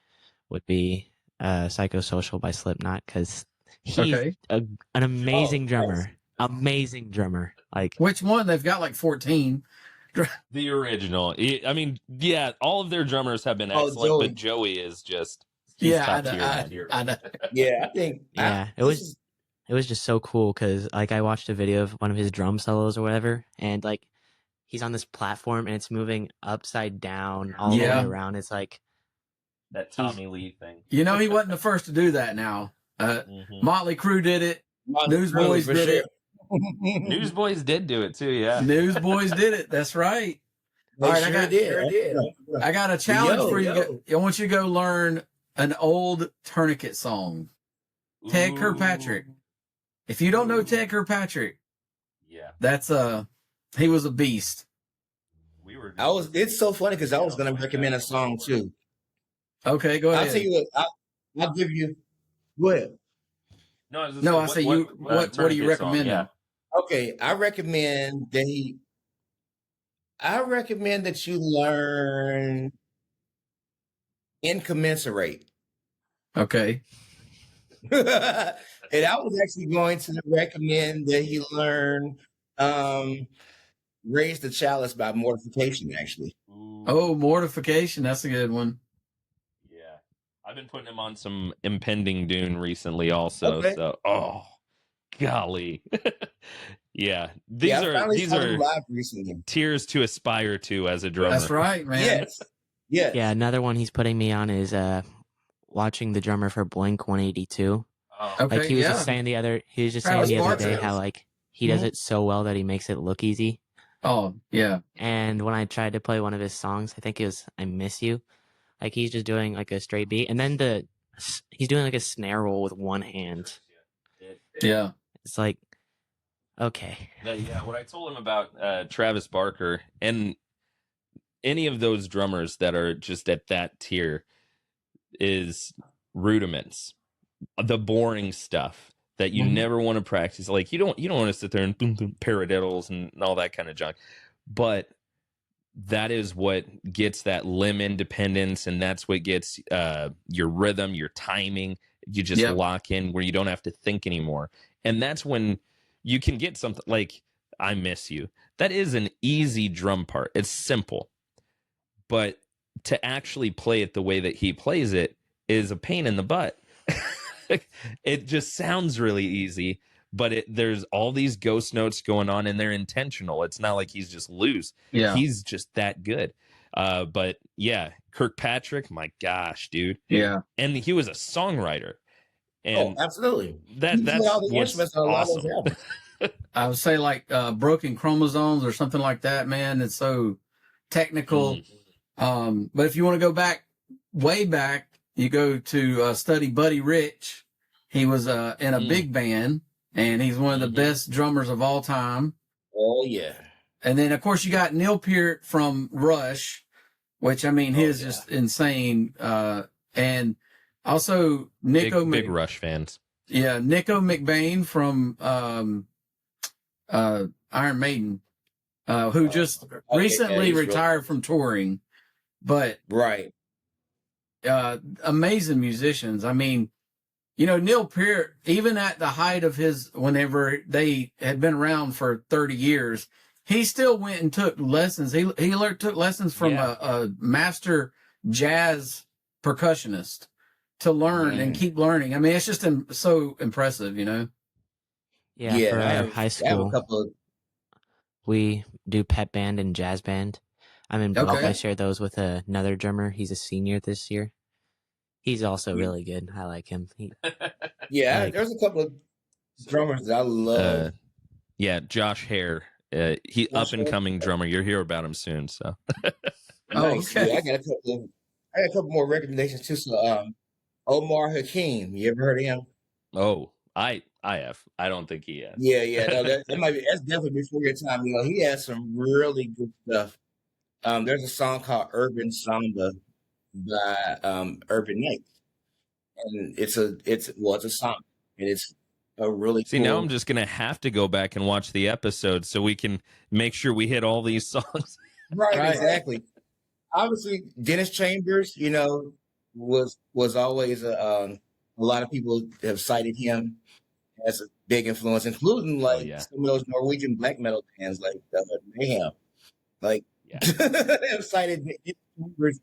would be Psychosocial by Slipknot, because he's an amazing drummer. Nice. Amazing drummer. Like Which one? They've got like 14. The original. I mean, yeah, all of their drummers have been excellent, but Joey is just top tier. I know. Yeah, I think. it was just so cool because like I watched a video of one of his drum solos or whatever, and like he's on this platform and it's moving upside down all the way around. It's like that Tommy Lee thing. You know, he wasn't the first to do that now. Motley Crue did it. Newsboys did it. Newsboys did do it too, yeah. Newsboys did it. That's right. All right, I got a challenge for you. I want you to go learn an old tourniquet song. Ted Kirkpatrick. If you don't know Ted Kirkpatrick, that's he was a beast. It's so funny because I was going to recommend a song too. Okay, go ahead. I'll tell you what. I'll give you. Go ahead. I say you. What do you recommend? Yeah. Okay, I recommend that you learn Incommensurate. Okay. And I was actually going to recommend that you learn Raise the Chalice by Mortification, actually. Oh, Mortification. That's a good one. Yeah. I've been putting him on some Impending Doom recently also. Okay. So, oh, golly. Yeah. These are live recently. Tiers to aspire to as a drummer. That's right, man. Yes. Yes. Yeah, another one he's putting me on is watching the drummer for Blink 182. Oh. Okay, like he was just saying the other day how like he does it so well that he makes it look easy. Oh, yeah. And when I tried to play one of his songs, I think it was I Miss You, like he's just doing like a straight beat, and then he's doing like a snare roll with one hand. Yeah. It's like, okay. Yeah, what I told him about Travis Barker and any of those drummers that are just at that tier is rudiments, the boring stuff that you never want to practice. Like you don't want to sit there and boom boom paradiddles and all that kind of junk, but that is what gets that limb independence, and that's what gets your rhythm, your timing. You just lock in where you don't have to think anymore, and that's when you can get something like I Miss You. That is an easy drum part. It's simple, but to actually play it the way that he plays it is a pain in the butt. It just sounds really easy, but there's all these ghost notes going on, and they're intentional. It's not like he's just loose. Yeah. He's just that good. But yeah, Kirkpatrick, my gosh, dude. Yeah. And he was a songwriter. And absolutely. That's what's awesome. I would say like Broken Chromosomes or something like that, man. It's so technical. But if you want to go back, way back, you go to study Buddy Rich. He was in a big band, and he's one of the best drummers of all time. Oh, yeah. And then, of course, you got Neil Peart from Rush, which, I mean, his just insane. And also Nico... Big Rush fans. Yeah, Nico McBain from Iron Maiden, who just recently retired from touring. But... Right. Amazing musicians. I mean, you know, Neil Peart, even at the height of his, whenever they had been around for 30 years, he still went and took lessons. He took lessons from a master jazz percussionist to learn and keep learning. I mean, it's just so impressive, you know? Yeah, Yeah, for I our have high I have a school, couple of we do pep band and jazz band. I'm involved. Okay. I share those with another drummer. He's a senior this year. He's also yeah, really good. I like him. yeah, Like, there's a couple of drummers that I love. Yeah, Josh Hare. He up Josh and Hope, coming drummer. You'll hear about him soon. So Oh, nice. okay. Yeah, I got a couple more recommendations too. So Omar Hakeem, you ever heard of him? I have. I don't think he has. Yeah. No, that's definitely before your time. You know, he has some really good stuff. There's a song called Urban Samba by Urban Knight, and it's a song, and it's a really See, now I'm cool. just gonna have to go back and watch the episode so we can make sure we hit all these songs. Right, Right. exactly. Obviously, Dennis Chambers, you know, was always a lot of people have cited him as a big influence, including Oh like yeah, some of those Norwegian black metal bands like Mayhem. Like yeah. have cited Dennis Chambers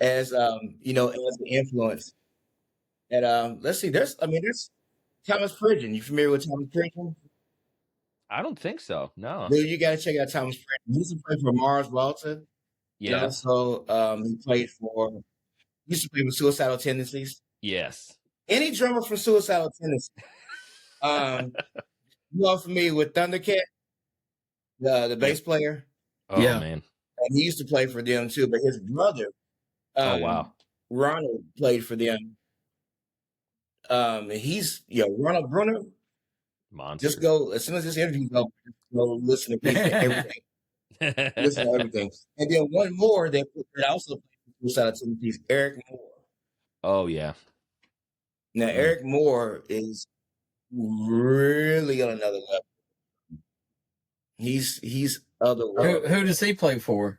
as you know, as an influence. And let's see, there's Thomas Pridgen. You familiar with Thomas Pridgen? I don't think so. No. Dude, you gotta check out Thomas Pridgen. He used to play for Mars Volta. And Yeah. also he used to play with Suicidal Tendencies. Yes. Any drummer from Suicidal Tendencies. Um you all familiar with Thundercat, the Yep. bass player? Oh Yeah. man. And he used to play for them too, but his brother, Oh wow. Ronald played for them. He's Ronald Bruner. Monster. Just go as soon as this interview's over, just go listen to everything. Listen to everything. And then one more that also played for Suicidal Tendencies, Eric Moore. Oh yeah. Now Eric Moore is really on another level. He's Who otherworldly. does he play for?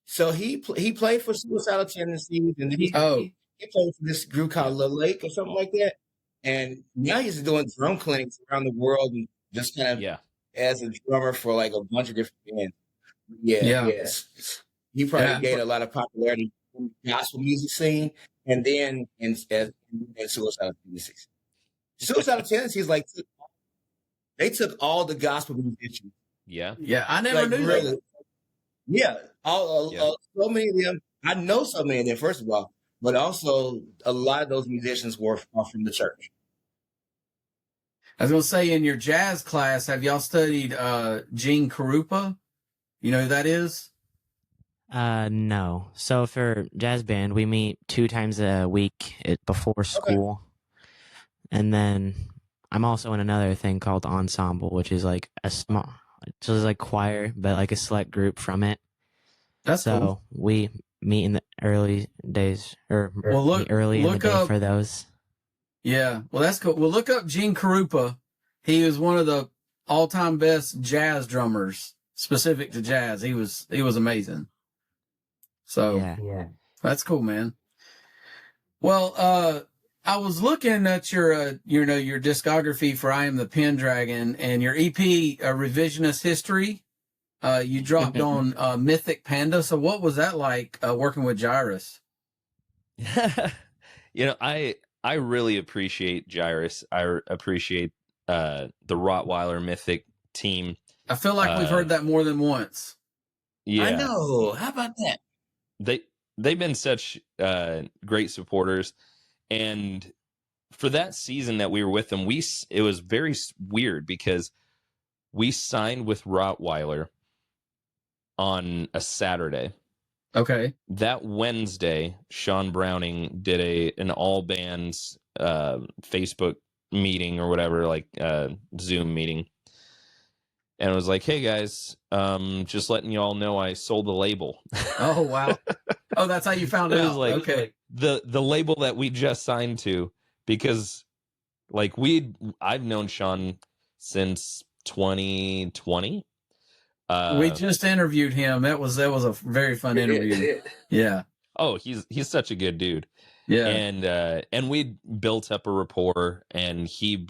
So he played for Suicidal Tendencies, and then he played for this group called La Lake or something like that. And now he's doing drum clinics around the world and just kind of Yeah. as a drummer for like a bunch of different bands. Yeah. He probably Yeah. gained a lot of popularity in the gospel music scene, and then in Suicidal Tendencies. Suicidal Tendencies they took all the gospel musicians. Yeah. Yeah. I never Like knew really, that. yeah. Yeah. So many of them. I know so many of them. First of all, but also a lot of those musicians are from the church. I was gonna say, in your jazz class, have y'all studied Gene Krupa? You know who that is? No. So for jazz band, we meet 2 times a week before school. And then I'm also in another thing called ensemble, which is like a small, it's just like choir, but like a select group from it. That's So cool. we meet in the early days, or Well, meet early in the look day up. for those. Yeah. Well, that's cool. Well, look up Gene Krupa. He was one of the all-time best jazz drummers, specific to jazz. He was amazing. So Yeah. that's cool, man. Well, I was looking at your your discography for I Am the Pendragon and your EP, Revisionist History. You dropped on Mythic Panda. So what was that like working with Jairus? I really appreciate Jairus. I appreciate the Rottweiler Mythic team. I feel like we've heard that more than once. Yeah. I know. How about that? They've been such great supporters, and for that season that we were with them, it was very weird because we signed with Rottweiler on a Saturday. Okay. That Wednesday, Sean Browning did an all bands Facebook meeting or whatever, like Zoom meeting, and it was like, "Hey guys, just letting you all know I sold the label." Oh wow. Oh, that's how you found It out. was like Okay. the label that we just signed to, because like I've known Sean since 2020. We just interviewed him. That was a very fun interview. Yeah. Oh, he's such a good dude. Yeah. And we built up a rapport, and he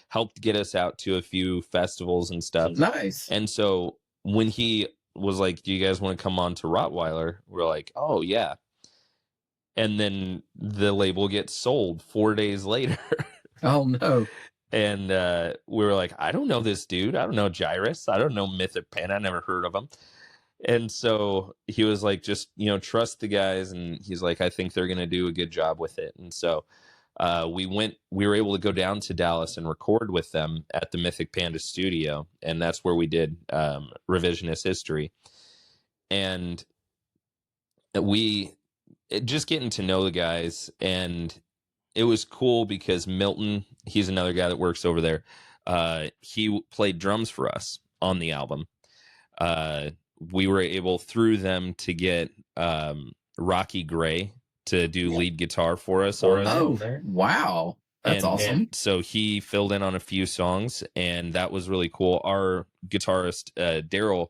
helped get us out to a few festivals and stuff. Nice. And so when he was like, "Do you guys want to come on to Rottweiler?" We're like, "Oh yeah." And then the label gets sold 4 days later. Oh no. And we were like, I don't know this dude. I don't know Gyrus. I don't know Mythic Pen. I never heard of him. And so he was like, just, trust the guys. And he's like, I think they're going to do a good job with it. And so we were able to go down to Dallas and record with them at the Mythic Panda studio. And that's where we did Revisionist History. And just getting to know the guys, and it was cool because Milton, he's another guy that works over there. He played drums for us on the album. We were able through them to get Rocky Gray to do lead guitar for us. Oh, wow. That's awesome. And so he filled in on a few songs, and that was really cool. Our guitarist, Daryl,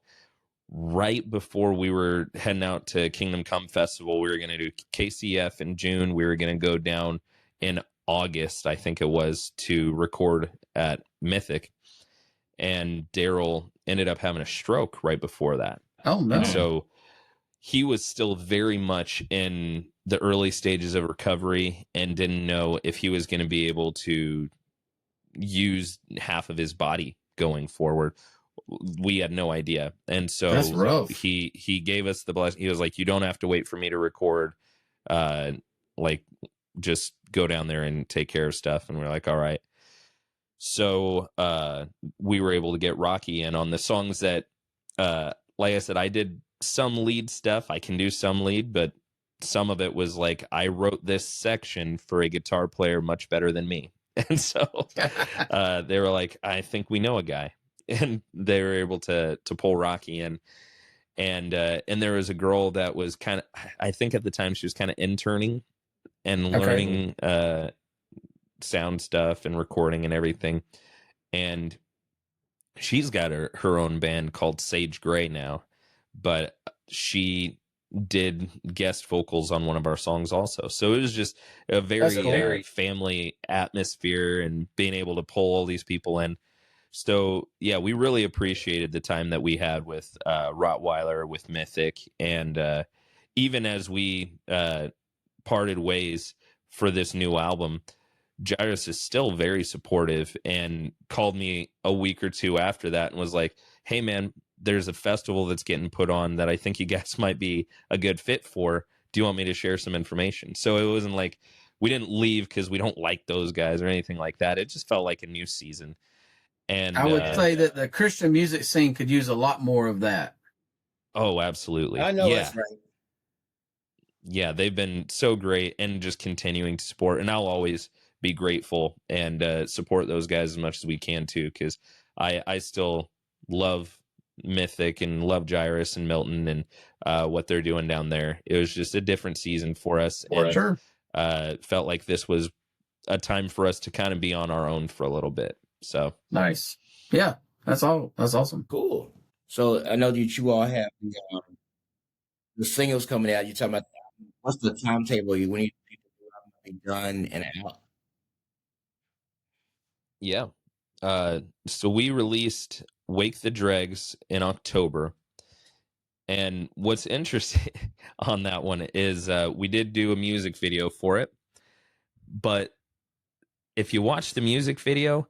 right before we were heading out to Kingdom Come Festival, we were going to do KCF in June. We were going to go down in August, I think it was, to record at Mythic. And Daryl ended up having a stroke right before that. Oh, no. And so he was still very much in the early stages of recovery and didn't know if he was going to be able to use half of his body going forward. We had no idea. And so that's rough. He gave us the blessing. He was like, you don't have to wait for me to record. Like, just go down there and take care of stuff. And we're like, all right. So we were able to get Rocky in on the songs that, like I said, I did some lead stuff. I can do some lead, but some of it was like, I wrote this section for a guitar player much better than me. And so they were like, I think we know a guy. And they were able to pull Rocky in. And there was a girl that was kind of, I think at the time she was kind of interning and learning sound stuff and recording and everything. And she's got her own band called Sage Gray now, but she did guest vocals on one of our songs also. So it was just a very family atmosphere and being able to pull all these people in. So yeah, we really appreciated the time that we had with Rottweiler, with Mythic, and even as we parted ways for this new album, Gyrus is still very supportive and called me a week or two after that and was like, hey man, there's a festival that's getting put on that I think you guys might be a good fit for. Do you want me to share some information? So it wasn't like we didn't leave because we don't like those guys or anything like that. It just felt like a new season. And I would say that the Christian music scene could use a lot more of that. Oh, absolutely. I know that's right. Yeah, they've been so great and just continuing to support. And I'll always be grateful and support those guys as much as we can too, because I still love Mythic and love Gyrus and Milton and what they're doing down there. It was just a different season for us. For sure. Felt like this was a time for us to kind of be on our own for a little bit. So nice. Yeah, that's awesome. Cool. So I know that you all have the singles coming out. You're talking about what's the timetable you need people to be done and out? Yeah. So we released Wake the Dregs in October. And what's interesting on that one is we did do a music video for it. But if you watch the music video,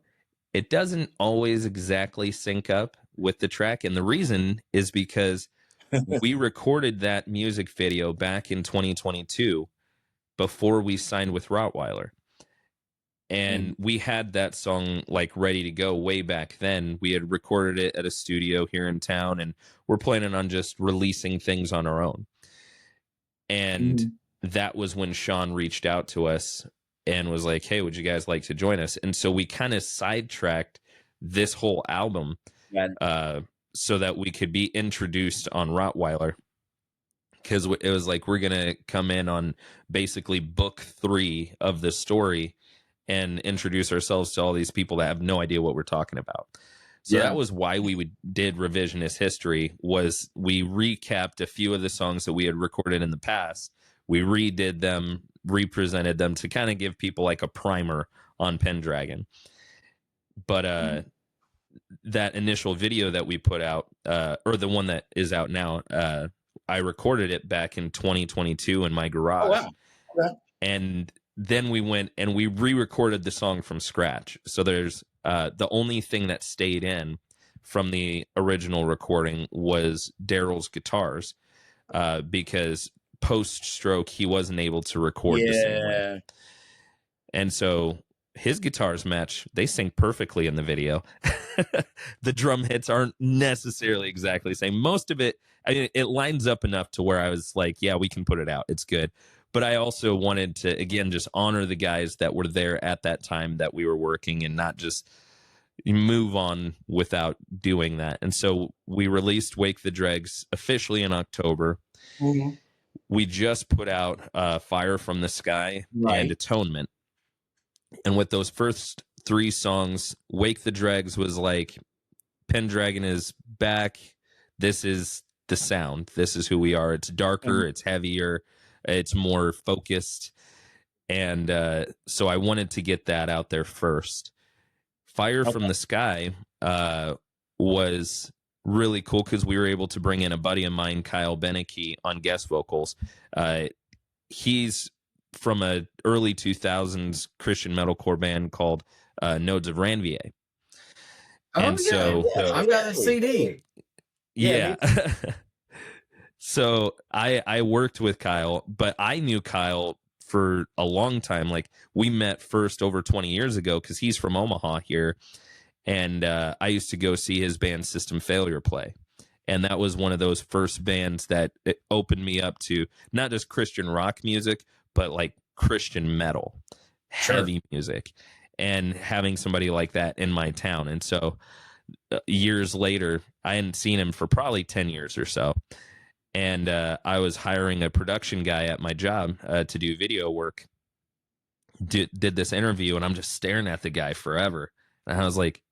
it doesn't always exactly sync up with the track. And the reason is because we recorded that music video back in 2022 before we signed with Rottweiler. And we had that song like ready to go way back then. We had recorded it at a studio here in town, and we're planning on just releasing things on our own. And that was when Sean reached out to us and was like, hey, would you guys like to join us? And so we kind of sidetracked this whole album so that we could be introduced on Rottweiler. Because it was like, we're going to come in on basically book 3 of the story and introduce ourselves to all these people that have no idea what we're talking about. So that was why we did Revisionist History, was we recapped a few of the songs that we had recorded in the past. We redid them, represented them to kind of give people like a primer on Pendragon. But that initial video that we put out, or the one that is out now, I recorded it back in 2022 in my garage. Oh, wow. Okay. And then we went and we re-recorded the song from scratch. So there's the only thing that stayed in from the original recording was Daryl's guitars, because post-stroke he wasn't able to record the same way. And so his guitars match. They sing perfectly in the video. The drum hits aren't necessarily exactly the same. Most of it, I mean, it lines up enough to where I was like, yeah, we can put it out. It's good. But I also wanted to, again, just honor the guys that were there at that time that we were working, and not just move on without doing that. And so we released Wake the Dregs officially in October. Mm-hmm. We just put out Fire from the Sky and Atonement. And with those first 3 songs, Wake the Dregs was like, Pendragon is back. This is the sound. This is who we are. It's darker. It's heavier. It's more focused. And so I wanted to get that out there first. Fire from the Sky was really cool because we were able to bring in a buddy of mine, Kyle Beneke, on guest vocals. He's from a early 2000s Christian metalcore band called Nodes of Ranvier. I've got a CD. Yeah. So I worked with Kyle, but I knew Kyle for a long time. Like, we met first over 20 years ago because he's from Omaha here. And I used to go see his band System Failure play. And that was one of those first bands that opened me up to not just Christian rock music, but like Christian metal, heavy music, and having somebody like that in my town. And so years later, I hadn't seen him for probably 10 years or so. And I was hiring a production guy at my job to do video work. Did this interview, and I'm just staring at the guy forever. And I was like,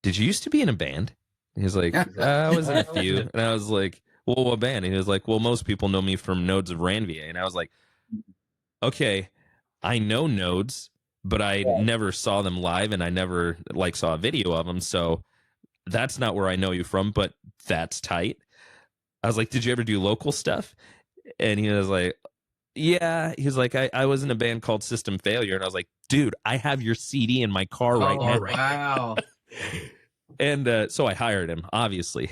did you used to be in a band? And he's like, I was in a few. And I was like, well, what band? And he was like, well, most people know me from Nodes of Ranvier. And I was like, okay, I know Nodes, but I never saw them live, and I never saw a video of them. So that's not where I know you from, but that's tight. I was like, did you ever do local stuff? And he was like, yeah. He was like, I was in a band called System Failure. And I was like, dude, I have your CD in my car right now. Wow. And so I hired him, obviously.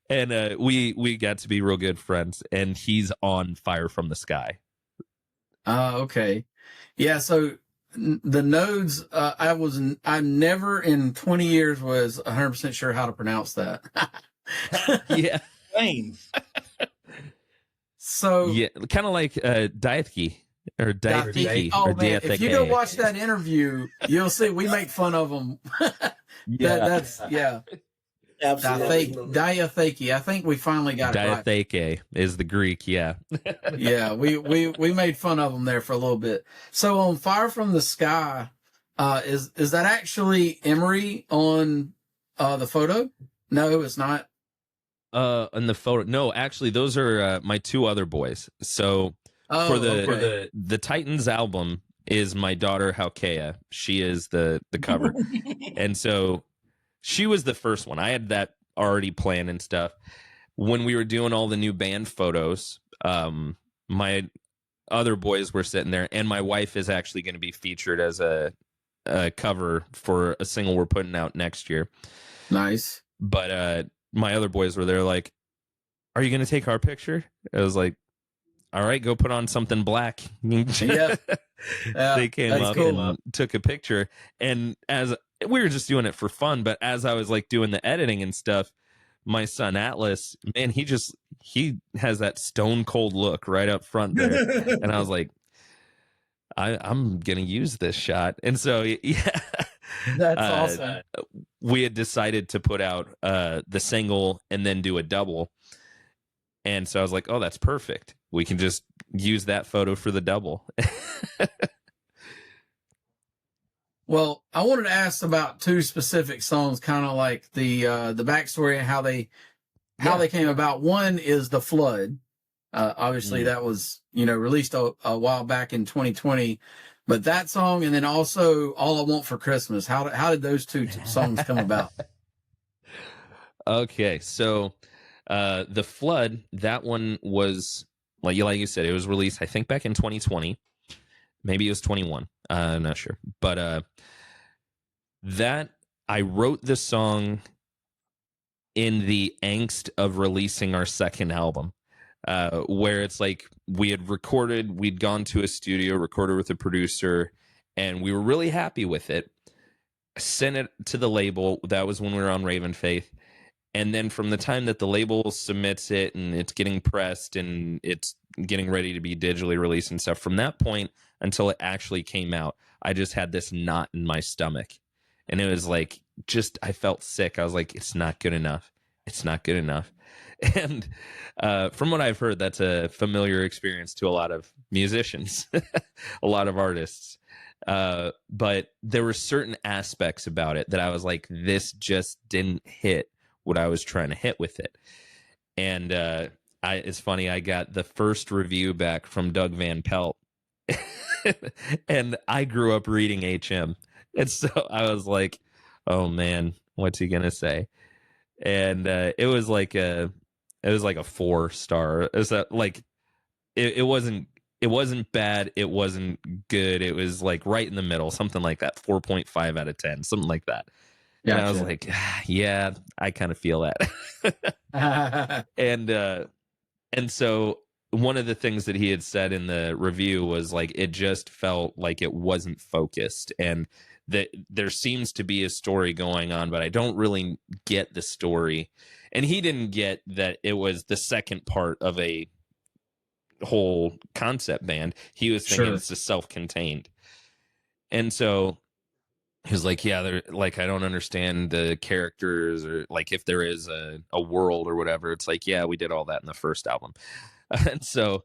And we got to be real good friends. And he's on Fire from the Sky. Okay. Yeah, so the Nodes, I never in 20 years was 100% sure how to pronounce that. Yeah. So yeah, kind of like Diatheke or Diatheke. Oh man, if you go watch that interview, you'll see we make fun of them. That's Absolutely. Diatheke. I think we finally got it right. Diatheke is the Greek, yeah. Yeah, we made fun of them there for a little bit. So on Fire from the Sky, is that actually Emery on the photo? No, it's not. In the photo, no, actually, those are my 2 other boys. So for the Titans album is my daughter Haukea. She is the cover, and so she was the first one. I had that already planned and stuff. When we were doing all the new band photos, my other boys were sitting there, and my wife is actually going to be featured as a cover for a single we're putting out next year. Nice. But my other boys were there like, are you going to take our picture? I was like, all right, go put on something black. Yeah. They came up cool. and took a picture. And as we were just doing it for fun, but as I was like doing the editing and stuff, my son Atlas, man, he has that stone cold look right up front there. And I was like, I'm going to use this shot. And so, yeah. That's awesome. We had decided to put out the single and then do a double. And so I was like, oh, that's perfect. We can just use that photo for the double. Well, I wanted to ask about 2 specific songs, kind of like the backstory and how they came about. One is The Flood. Obviously, that was released a while back in 2020. But that song, and then also All I Want for Christmas. How did those 2 songs come about? Okay, so The Flood, that one was like you said, it was released, I think, back in 2020. Maybe it was 21. I'm not sure. But that I wrote the song in the angst of releasing our second album, where it's like we'd gone to a studio, recorded with a producer, and we were really happy with it. Sent it to the label. That was when we were on Raven Faith. And then from the time that the label submits it and it's getting pressed and it's getting ready to be digitally released and stuff, from that point until it actually came out, I just had this knot in my stomach. And it was like, I felt sick. I was like, it's not good enough. It's not good enough. And from what I've heard, that's a familiar experience to a lot of musicians, a lot of artists. But there were certain aspects about it that I was like, this just didn't hit what I was trying to hit with it. And it's funny, I got the first review back from Doug Van Pelt. And I grew up reading HM. And so I was like, oh man, what's he gonna say? And it was like a 4-star. It was like it wasn't bad, it wasn't good. It was like right in the middle, something like that, 4.5 out of 10, something like that. Gotcha. And I was like, yeah, I kind of feel that. And so one of the things that he had said in the review was like, it just felt like it wasn't focused, and that there seems to be a story going on, but I don't really get the story. And he didn't get that it was the second part of a whole concept band. He was thinking it's just self-contained. And so he was like, yeah, they're like, I don't understand the characters, or like if there is a world or whatever. It's like, yeah, we did all that in the first album. And so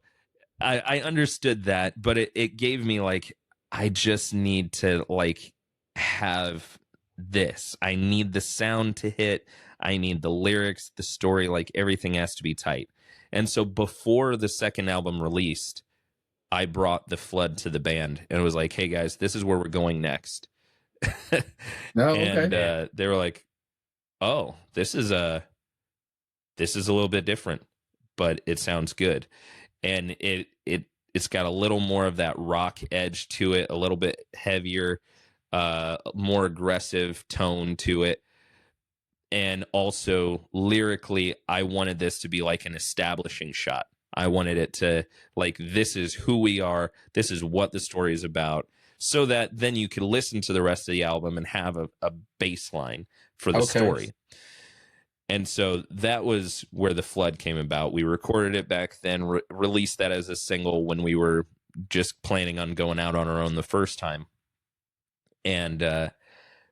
I understood that, but it gave me like, I just need to like have this. I need the sound to hit. I need the lyrics, the story, like everything has to be tight. And so before the second album released, I brought the Flood to the band and it was like, hey guys, this is where we're going next. And they were like, oh, this is a little bit different, but it sounds good. And it's got a little more of that rock edge to it, a little bit heavier, more aggressive tone to it. And also lyrically, I wanted this to be like an establishing shot. I wanted it to like, this is who we are. This is what the story is about. So that then you could listen to the rest of the album and have a baseline for the story. And so that was where the Flood came about. We recorded it back then, released that as a single when we were just planning on going out on our own the first time. And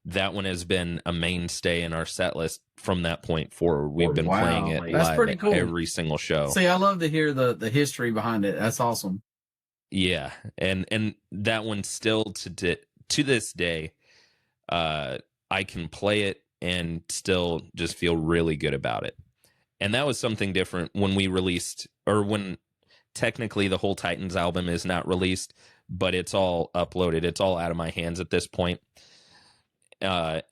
that one has been a mainstay in our set list from that point forward. We've been playing it live at every single show. See, I love to hear the history behind it. That's awesome. Yeah, and that one still to this day, I can play it and still just feel really good about it. And that was something different when we released, or when technically the whole Titans album is not released, but it's all uploaded. It's all out of my hands at this point. And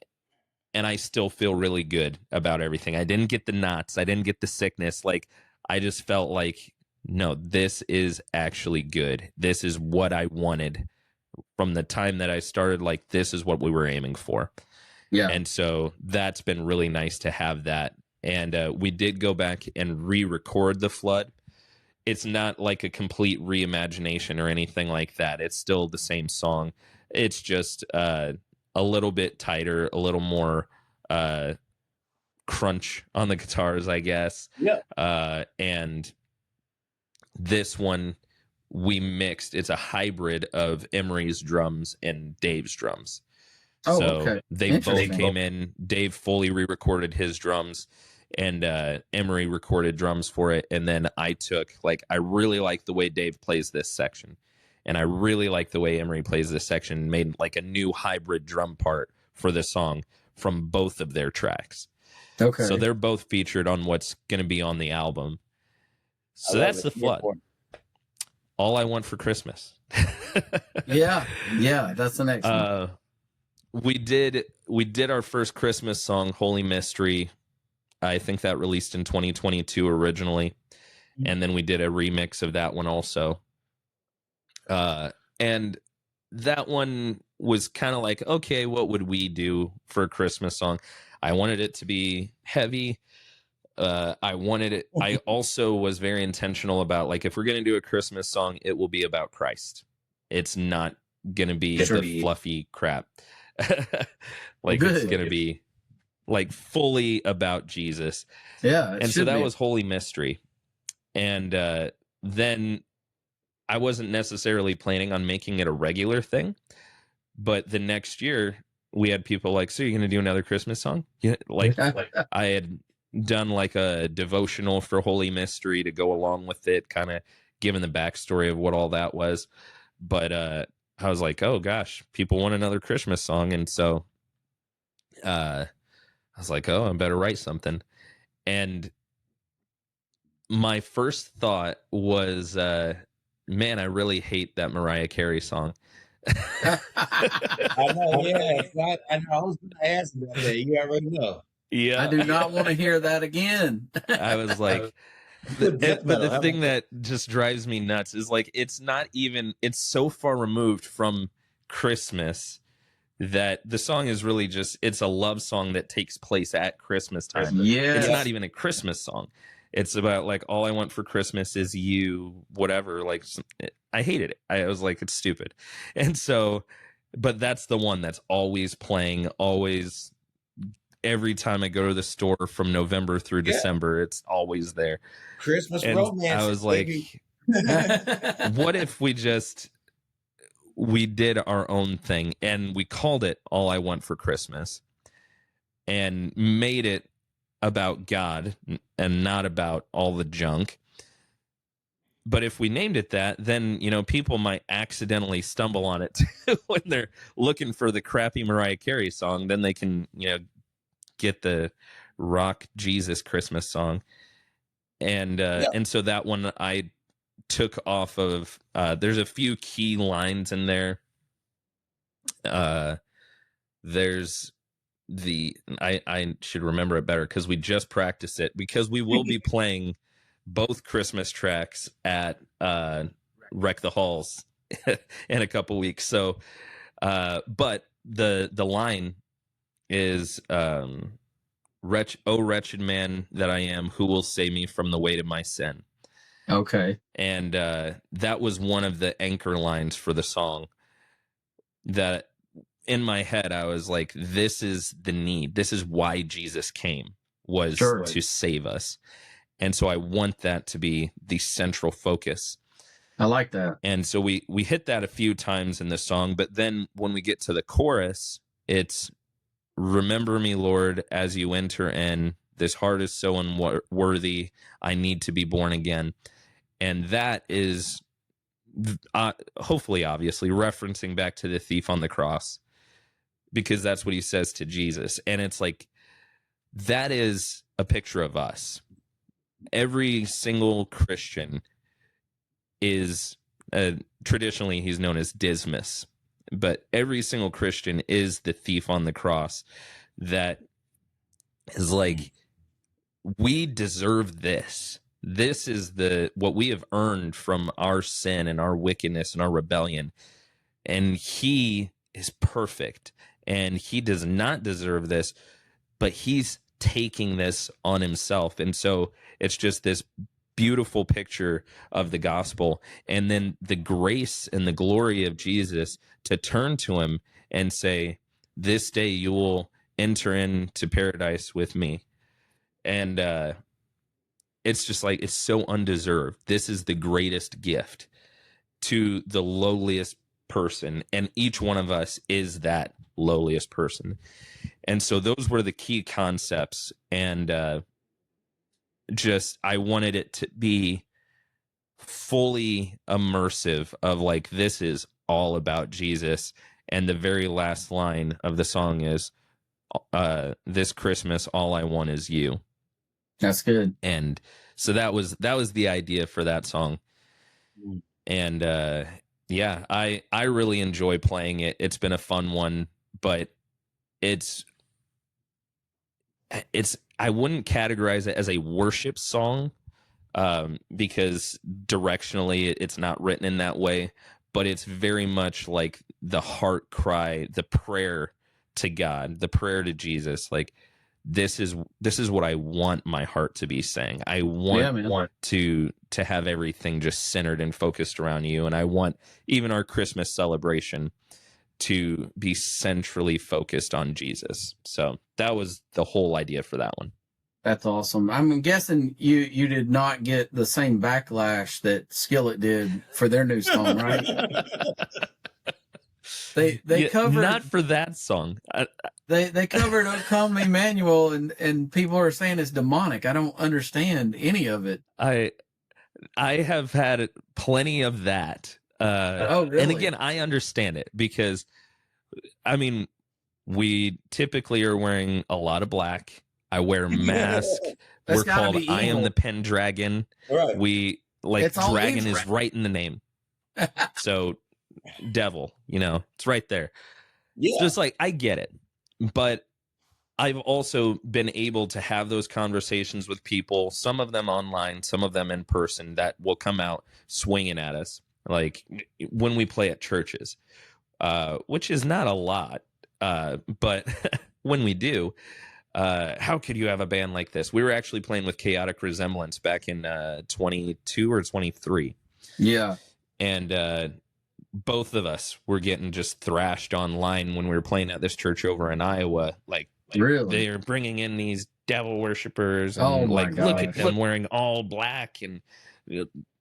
I still feel really good about everything. I didn't get the knots. I didn't get the sickness. Like, I just felt like, no, this is actually good. This is what I wanted from the time that I started. Like, this is what we were aiming for. Yeah. And so that's been really nice to have that. And we did go back and re-record the Flood. It's not like a complete reimagination or anything like that. It's still the same song. It's just a little bit tighter, a little more crunch on the guitars, I guess. Yeah. And this one we mixed. It's a hybrid of Emery's drums and Dave's drums. Oh, so okay. They both came in. Dave fully re-recorded his drums, and Emery recorded drums for it. And then I took, like, I really like the way Dave plays this section, and I really like the way Emery plays this section, and made like a new hybrid drum part for the song from both of their tracks. Okay. So they're both featured on what's going to be on the album. So that's the Flood. All I Want for Christmas. yeah, that's the next one. We did our first Christmas song, Holy Mystery. I think that released in 2022 originally. and then we did a remix of that one also. And that one was kind of like, okay, what would we do for a Christmas song? I wanted it to be heavy. I also was very intentional about, like, if we're going to do a Christmas song, it will be about Christ. It's not going to be the fluffy crap. Like, it's going to be like fully about Jesus. Yeah. And so that was Holy Mystery. And then I wasn't necessarily planning on making it a regular thing, but the next year we had people like, so you're going to do another Christmas song? Yeah. Like, I had done like a devotional for Holy Mystery to go along with it, kind of giving the backstory of what all that was. But I was like, oh gosh, people want another Christmas song. And so I was like, oh, I better write something. And my first thought was, man, I really hate that Mariah Carey song. I know, yeah. I know. I was going to ask about that. You already know. Yeah. I do not want to hear that again. I was like, but the thing that just drives me nuts is, like, it's not even, it's so far removed from Christmas that the song is really just, it's a love song that takes place at Christmas time. Yeah. It's not even a Christmas song. It's about, like, all I want for Christmas is you, whatever. Like, I hated it. I was like, it's stupid. And so, but that's the one that's always playing, always, every time I go to the store from November through December, it's always there. Christmas and romance. I was like, what if we did our own thing and we called it All I Want for Christmas and made it about God and not about all the junk. But if we named it that, then, you know, people might accidentally stumble on it too when they're looking for the crappy Mariah Carey song. Then they can, you know, get the rock Jesus Christmas song. And and so that one I took off of, there's a few key lines in there. There's I should remember it better because we just practiced it, because we will be playing both Christmas tracks at Wreck the Halls in a couple weeks. So but the line is oh wretched man that I am, who will save me from the weight of my sin. Okay. And that was one of the anchor lines for the song that in my head I was like, this is the need. This is why Jesus came, was to save us. And so I want that to be the central focus. I like that. And so we hit that a few times in the song, but then when we get to the chorus, it's, remember me, Lord, as you enter in. This heart is so unworthy. I need to be born again. And that is hopefully, obviously, referencing back to the thief on the cross, because that's what he says to Jesus. And it's like, that is a picture of us. Every single Christian is, traditionally, he's known as Dismas. But every single Christian is the thief on the cross that is like, we deserve this. This is what we have earned from our sin and our wickedness and our rebellion. And he is perfect and he does not deserve this, but he's taking this on himself. And so it's just this beautiful picture of the gospel, and then the grace and the glory of Jesus to turn to him and say, this day you will enter into paradise with me. And it's just like, it's so undeserved. This is the greatest gift to the lowliest person, and each one of us is that lowliest person. And so those were the key concepts. And just, I wanted it to be fully immersive of like, this is all about Jesus. And the very last line of the song is, this Christmas, all I want is you. That's good. And so that was the idea for that song. And yeah, I really enjoy playing it. It's been a fun one, but it's I wouldn't categorize it as a worship song. because directionally it's not written in that way, but it's very much like the heart cry, the prayer to God, the prayer to Jesus. Like, this is what I want my heart to be saying. I want to have everything just centered and focused around you. And I want even our Christmas celebration to be centrally focused on Jesus. So that was the whole idea for that one. That's awesome. I'm guessing you did not get the same backlash that Skillet did for their new song, right? They covered, not for that song. They covered "O Come Emmanuel" and people are saying it's demonic. I don't understand any of it. I have had plenty of that. Oh, really? And again, I understand it because, I mean, we typically are wearing a lot of black. I wear a mask. We're called I Am The Pendragon. Right. We dragon is right in the name. So devil, it's right there. Yeah. So it's like, I get it. But I've also been able to have those conversations with people, some of them online, some of them in person, that will come out swinging at us. Like when we play at churches, which is not a lot. But when we do, how could you have a band like this? We were actually playing with Chaotic Resemblance back in 22 or 23. Yeah. And both of us were getting just thrashed online when we were playing at this church over in Iowa. Like really? They're bringing in these devil worshippers and look at them wearing all black and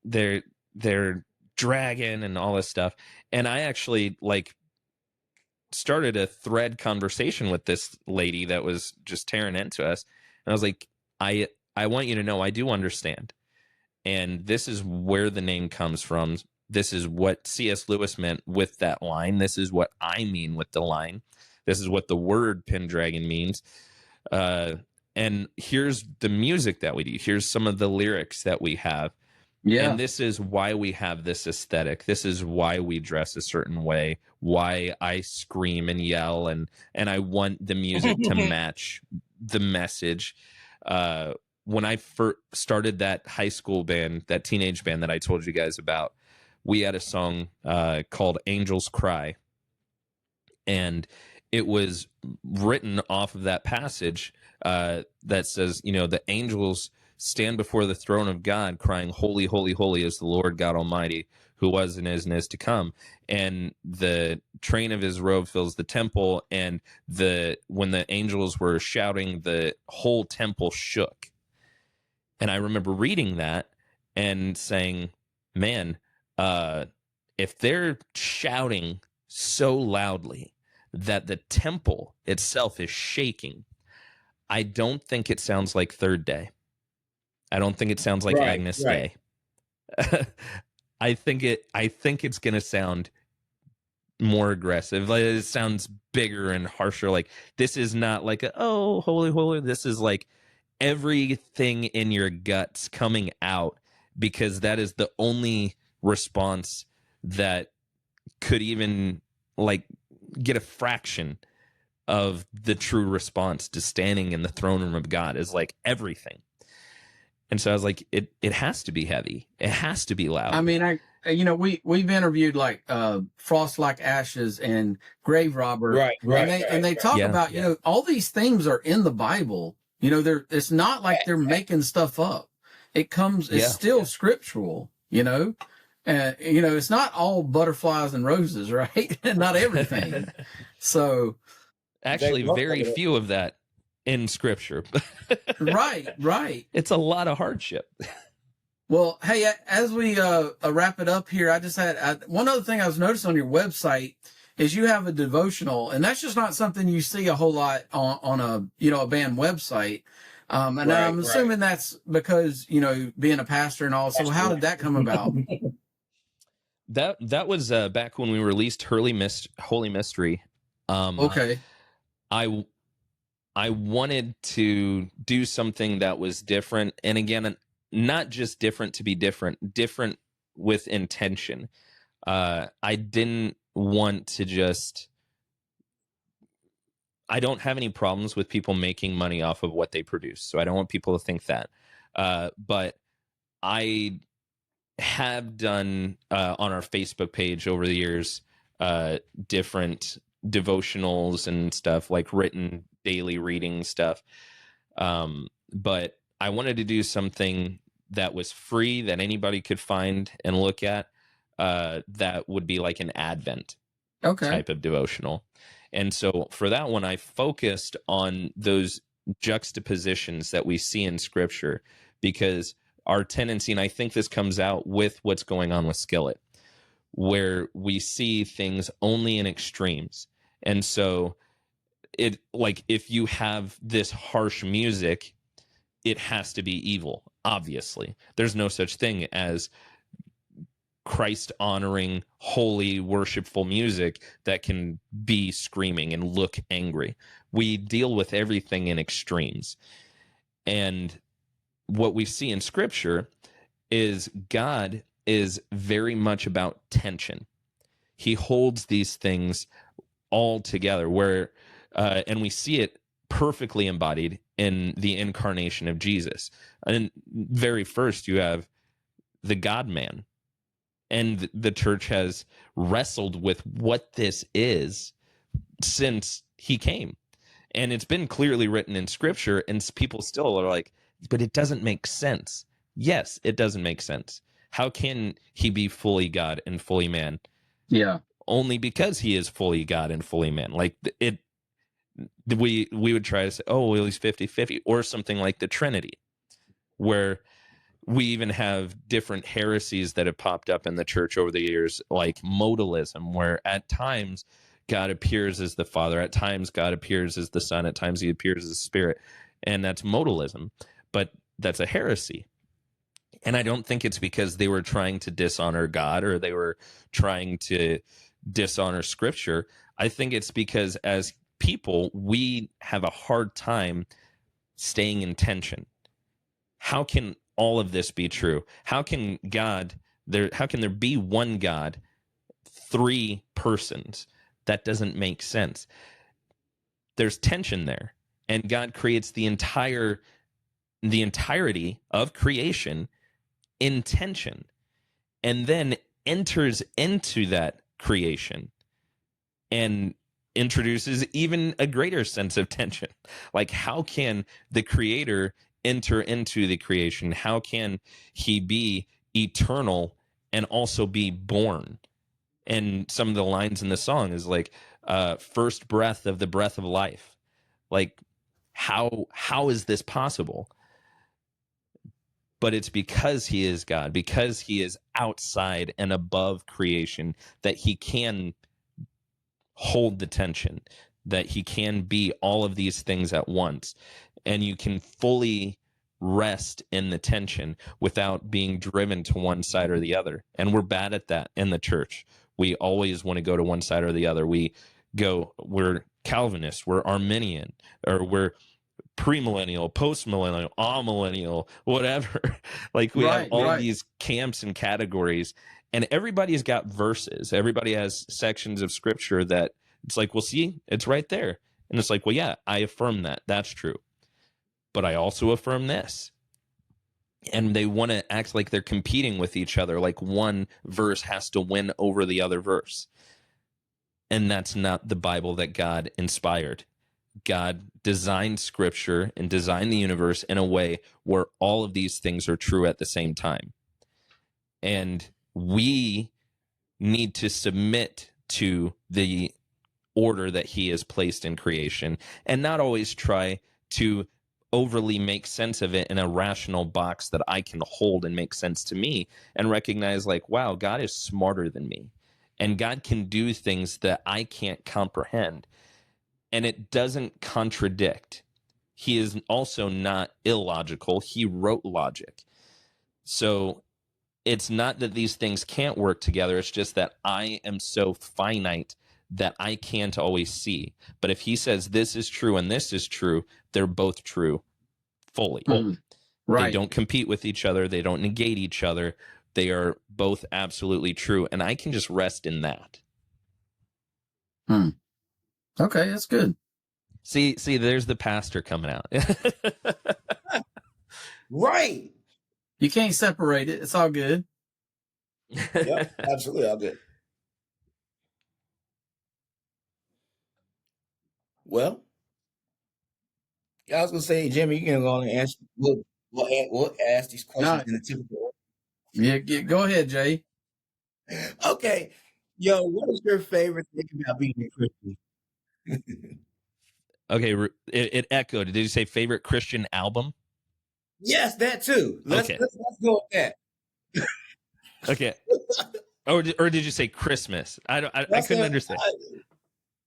they're dragon and all this stuff. And I actually started a thread conversation with this lady that was just tearing into us. And I was like, I want you to know I do understand. And this is where the name comes from. This is what C.S. Lewis meant with that line. This is what I mean with the line. This is what the word Pendragon means. And here's the music that we do. Here's some of the lyrics that we have. Yeah. And this is why we have this aesthetic. This is why we dress a certain way, why I scream and yell, and I want the music to match the message. When I first started that high school band, that teenage band that I told you guys about, we had a song called Angels Cry. And it was written off of that passage that says, the angels stand before the throne of God crying, holy, holy, holy is the Lord God Almighty, who was and is to come. And the train of his robe fills the temple. And when the angels were shouting, the whole temple shook. And I remember reading that and saying, man, if they're shouting so loudly that the temple itself is shaking, I don't think it sounds like Third Day. I don't think it sounds like Agnus Day. I think it's going to sound more aggressive. Like, it sounds bigger and harsher. Like, this is not like holy, holy. This is like everything in your guts coming out, because that is the only response that could even get a fraction of the true response to standing in the throne room of God, is like everything. And so I was like, it has to be heavy. It has to be loud. I mean, we've interviewed Frost Like Ashes and Grave Robber. Right. And they talk about, all these themes are in the Bible. It's not like they're making stuff up. It's still scriptural, it's not all butterflies and roses, right? Not everything. So actually very few of that in scripture. Right. It's a lot of hardship. Well, hey, as we wrap it up here, I just had one other thing I was noticing on your website is you have a devotional, and that's just not something you see a whole lot on a band website. And I'm assuming that's because, being a pastor and all. So how did that come about? That was back when we released Holy Mystery. Okay. I wanted to do something that was different. And again, not just different to be different with intention. I didn't want to I don't have any problems with people making money off of what they produce. So I don't want people to think that. But I have done on our Facebook page over the years different devotionals and stuff, like written daily reading stuff. But I wanted to do something that was free that anybody could find and look at, that would be like an Advent type of devotional. And so for that one, I focused on those juxtapositions that we see in Scripture, because our tendency, and I think this comes out with what's going on with Skillet, where we see things only in extremes. And so it, like, if you have this harsh music, it has to be evil. Obviously, there's no such thing as Christ honoring, holy, worshipful music that can be screaming and look angry. We deal with everything in extremes. And what we see in Scripture is God is very much about tension. He holds these things all together, where and we see it perfectly embodied in the incarnation of Jesus. And very first, you have the God-man, and the church has wrestled with what this is since he came. And it's been clearly written in Scripture, and people still are like, but it doesn't make sense. Yes, it doesn't make sense. How can he be fully God and fully man? Yeah. Only because he is fully God and fully man. Like it, we would try to say, oh, well, he's 50-50, or something like the Trinity, where we even have different heresies that have popped up in the church over the years, like modalism, where at times God appears as the Father, at times God appears as the Son, at times he appears as the Spirit, and that's modalism. But that's a heresy. And I don't think it's because they were trying to dishonor God or they were trying to dishonor Scripture. I think it's because as people, we have a hard time staying in tension. How can all of this be true? How can how can there be one God, three persons? That doesn't make sense. There's tension there. And God creates the entirety of creation in tension, and then enters into that creation and introduces even a greater sense of tension. Like, how can the creator enter into the creation? How can he be eternal and also be born? And some of the lines in the song is like, first breath of the breath of life. Like, how is this possible? But it's because he is God, because he is outside and above creation, that he can hold the tension, that he can be all of these things at once. And you can fully rest in the tension without being driven to one side or the other. And we're bad at that in the church. We always want to go to one side or the other. We're Calvinist, we're Arminian, or we're premillennial, postmillennial, amillennial, whatever. Like, we have all these camps and categories, and everybody's got verses. Everybody has sections of Scripture that it's like, well, see, it's right there. And it's like, well, yeah, I affirm that. That's true. But I also affirm this. And they want to act like they're competing with each other, like one verse has to win over the other verse. And that's not the Bible that God inspired. God designed Scripture and designed the universe in a way where all of these things are true at the same time. And we need to submit to the order that he has placed in creation, and not always try to overly make sense of it in a rational box that I can hold and make sense to me, and recognize, like, wow, God is smarter than me, and God can do things that I can't comprehend. And it doesn't contradict. He is also not illogical. He wrote logic. So it's not that these things can't work together. It's just that I am so finite that I can't always see. But if he says this is true and this is true, they're both true fully. Right. They don't compete with each other. They don't negate each other. They are both absolutely true. And I can just rest in that. Okay, that's good. See, there's the pastor coming out. Right. You can't separate it. It's all good. Yep, absolutely all good. Well, I was gonna say, Jimmy, you can go on and answer. We'll ask these questions in a typical order. Yeah, go ahead, Jay. Okay, yo, what is your favorite thing about being a Christian? Okay, it echoed. Did you say favorite Christian album? Yes, that too. Let's Okay. let's go with that. Okay. Or did you say Christmas? I couldn't understand.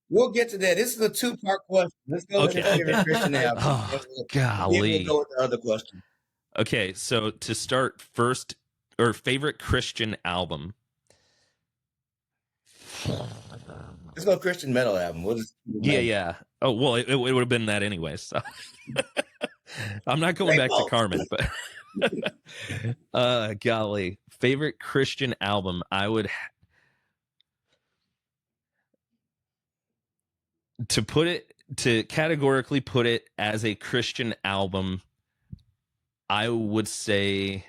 We'll get to that. This is a two-part question. Let's go with your favorite Christian album. Oh, Then golly. we'll go with the other question. Okay, so to start first, or favorite Christian album. Let's go Christian metal album. Yeah. Oh, well, it would have been that anyway. So I'm not going back to Carmen, but golly, favorite Christian album. I would to categorically put it as a Christian album. I would say,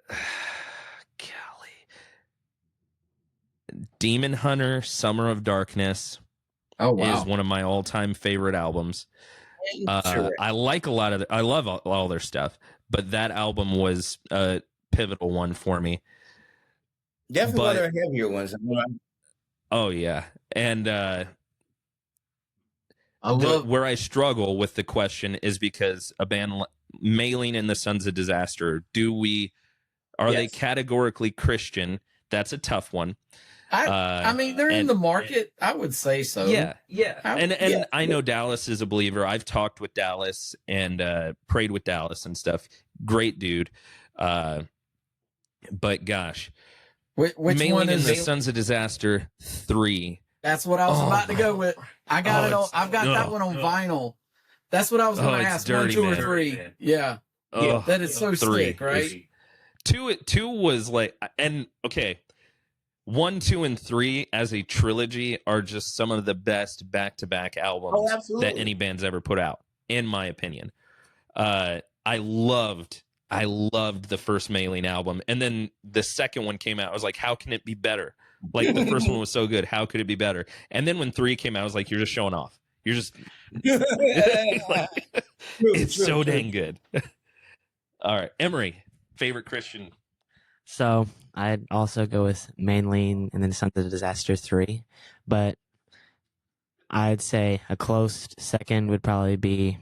golly, Demon Hunter, Summer of Darkness. Oh, wow. Is one of my all-time favorite albums. I like a lot of I love all their stuff, but that album was a pivotal one for me. Definitely one of their heavier ones. Oh yeah, and where I struggle with the question is because a band Mailing and the Sons of Disaster, are they categorically Christian? That's a tough one. I mean, they're in the market. I would say so. Yeah. And I know Dallas is a believer. I've talked with Dallas and prayed with Dallas and stuff. Great dude. But gosh, which Mailing one is the Sons of Disaster 3? That's what I was about to go with. I got it on. I've got that one on vinyl. That's what I was going to ask. Dirty, 1, 2, or 3. Yeah. That is so sick, right? Two was like, and okay. 1, 2, and 3 as a trilogy are just some of the best back-to-back albums that any band's ever put out, in my opinion. I loved the first Mailing album, and then the second one came out. I was like, how can it be better? Like, the first one was so good. How could it be better? And then when 3 came out, I was like, you're just showing off. You're just it's so dang good. All right, Emery, favorite Christian. So I'd also go with Mailing and then Sons of Disaster 3, but I'd say a close second would probably be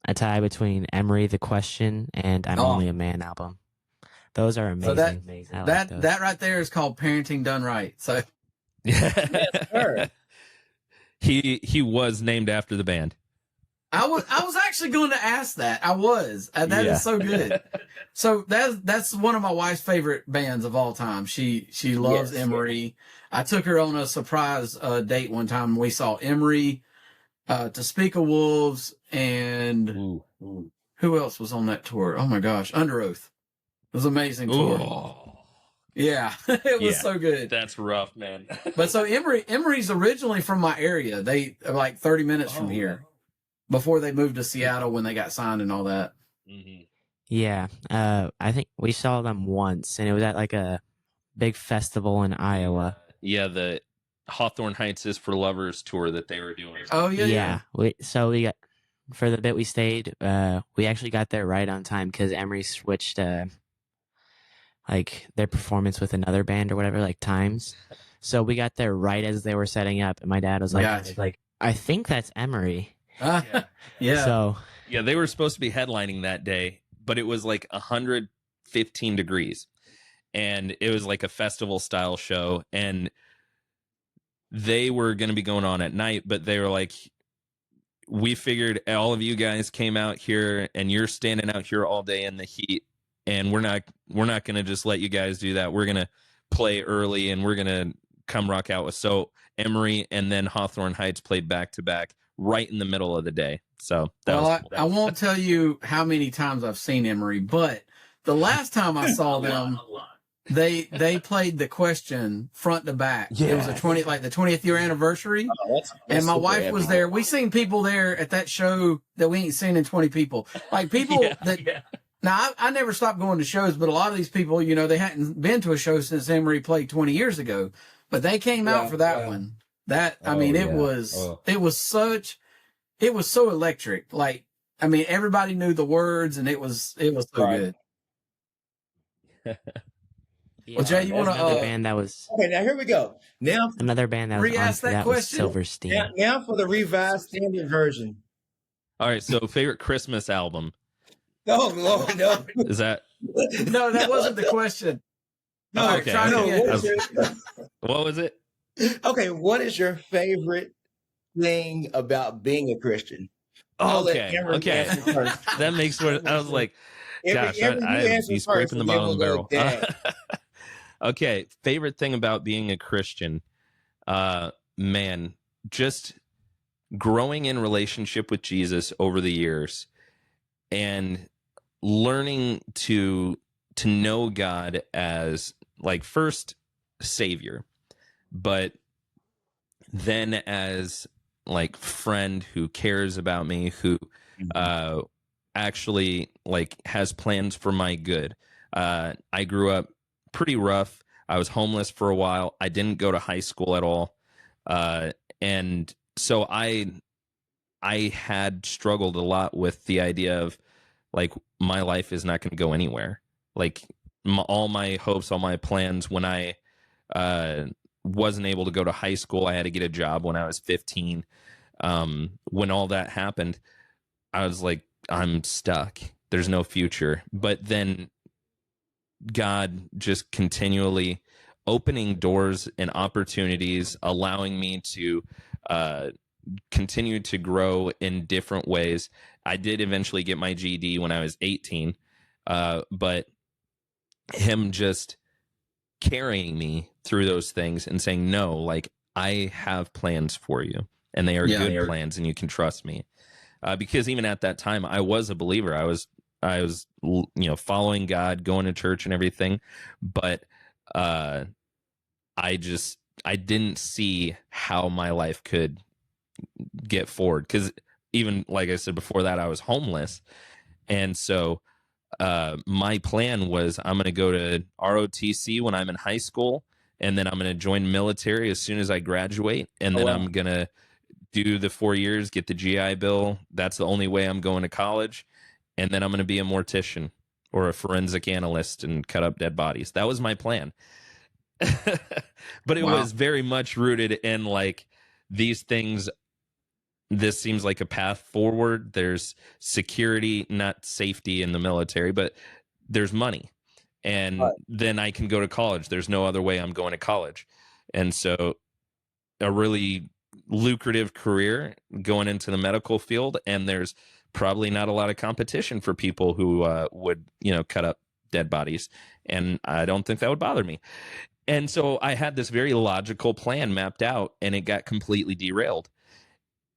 a tie between Emery, The Question, and I'm Only a Man album. Those are amazing. So that right there is called parenting done right. So yes, sir. He was named after the band. I was actually going to ask that. I was. That is so good. So that's one of my wife's favorite bands of all time. She loves Emery. I took her on a surprise date one time. We saw Emery, To Speak of Wolves, and who else was on that tour? Oh my gosh, Under Oath. It was an amazing tour. Oh. Yeah, it was so good. That's rough, man. But so Emery's originally from my area. They are like 30 minutes from here. Before they moved to Seattle when they got signed and all that. Mm-hmm. Yeah, I think we saw them once, and it was at like a big festival in Iowa. Yeah, the Hawthorne Heights is for Lovers tour that they were doing. Oh yeah. We got for the bit we stayed. We actually got there right on time because Emery switched like their performance with another band or whatever, like times. So we got there right as they were setting up, and my dad was like, I think that's Emery. Yeah. So they were supposed to be headlining that day, but it was like 115 degrees, and it was like a festival style show, and they were going to be going on at night, but they were like, we figured all of you guys came out here and you're standing out here all day in the heat, and we're not going to just let you guys do that. We're going to play early, and we're going to come rock out with. So Emery and then Hawthorne Heights played back to back right in the middle of the day. So I won't tell you how many times I've seen Emery, but the last time I saw them, they played the question front to back. Yeah. It was the 20th year anniversary. That's And my wife super was epic. there. We seen people there at that show that we ain't seen in 20 people. Like people Now, I never stopped going to shows, but a lot of these people, they hadn't been to a show since Emery played 20 years ago. But they came out for that one. It was so electric. Like, I mean, everybody knew the words, and it was so good. Yeah, Well, Jay, you want to another band that was Okay, now here we go. Now another band that was on re-ask for that that was question? Silverstein. now for the revised standard version. All right, so favorite Christmas album. No, Lord, no. Is that No, that wasn't the question. No, All right, okay. try it no, again. what was it? Okay, what is your favorite thing about being a Christian? I'll let Okay, Cameron okay. answer first. That makes what I was like. Gosh, Every I'd answer be first scraping the and then bottom of the we'll barrel. go down. Okay, favorite thing about being a Christian, man, just growing in relationship with Jesus over the years, and learning to know God as like first Savior, but then as like friend who cares about me, who actually like has plans for my good. I grew up pretty rough. I was homeless for a while. I didn't go to high school at all. And so I had struggled a lot with the idea of like my life is not going to go anywhere. Like all my hopes, all my plans when I wasn't able to go to high school, I had to get a job when I was 15. When all that happened, I was like, I'm stuck. There's no future. But then God just continually opening doors and opportunities, allowing me to continue to grow in different ways. I did eventually get my GED when I was 18, but him just carrying me through those things and saying, no, like I have plans for you and they are good plans and you can trust me. Because even at that time, I was a believer. I was, following God, going to church and everything. But I didn't see how my life could get forward. Because even like I said before that, I was homeless. And so my plan was I'm going to go to ROTC when I'm in high school. And then I'm going to join military as soon as I graduate. And then I'm going to do the 4 years, get the GI Bill. That's the only way I'm going to college. And then I'm going to be a mortician or a forensic analyst and cut up dead bodies. That was my plan. But it was very much rooted in like these things. This seems like a path forward. There's security, not safety in the military, but there's money. And then I can go to college. There's no other way I'm going to college. And so a really lucrative career going into the medical field, and there's probably not a lot of competition for people who would cut up dead bodies, and I don't think that would bother me. And so I had this very logical plan mapped out, and it got completely derailed.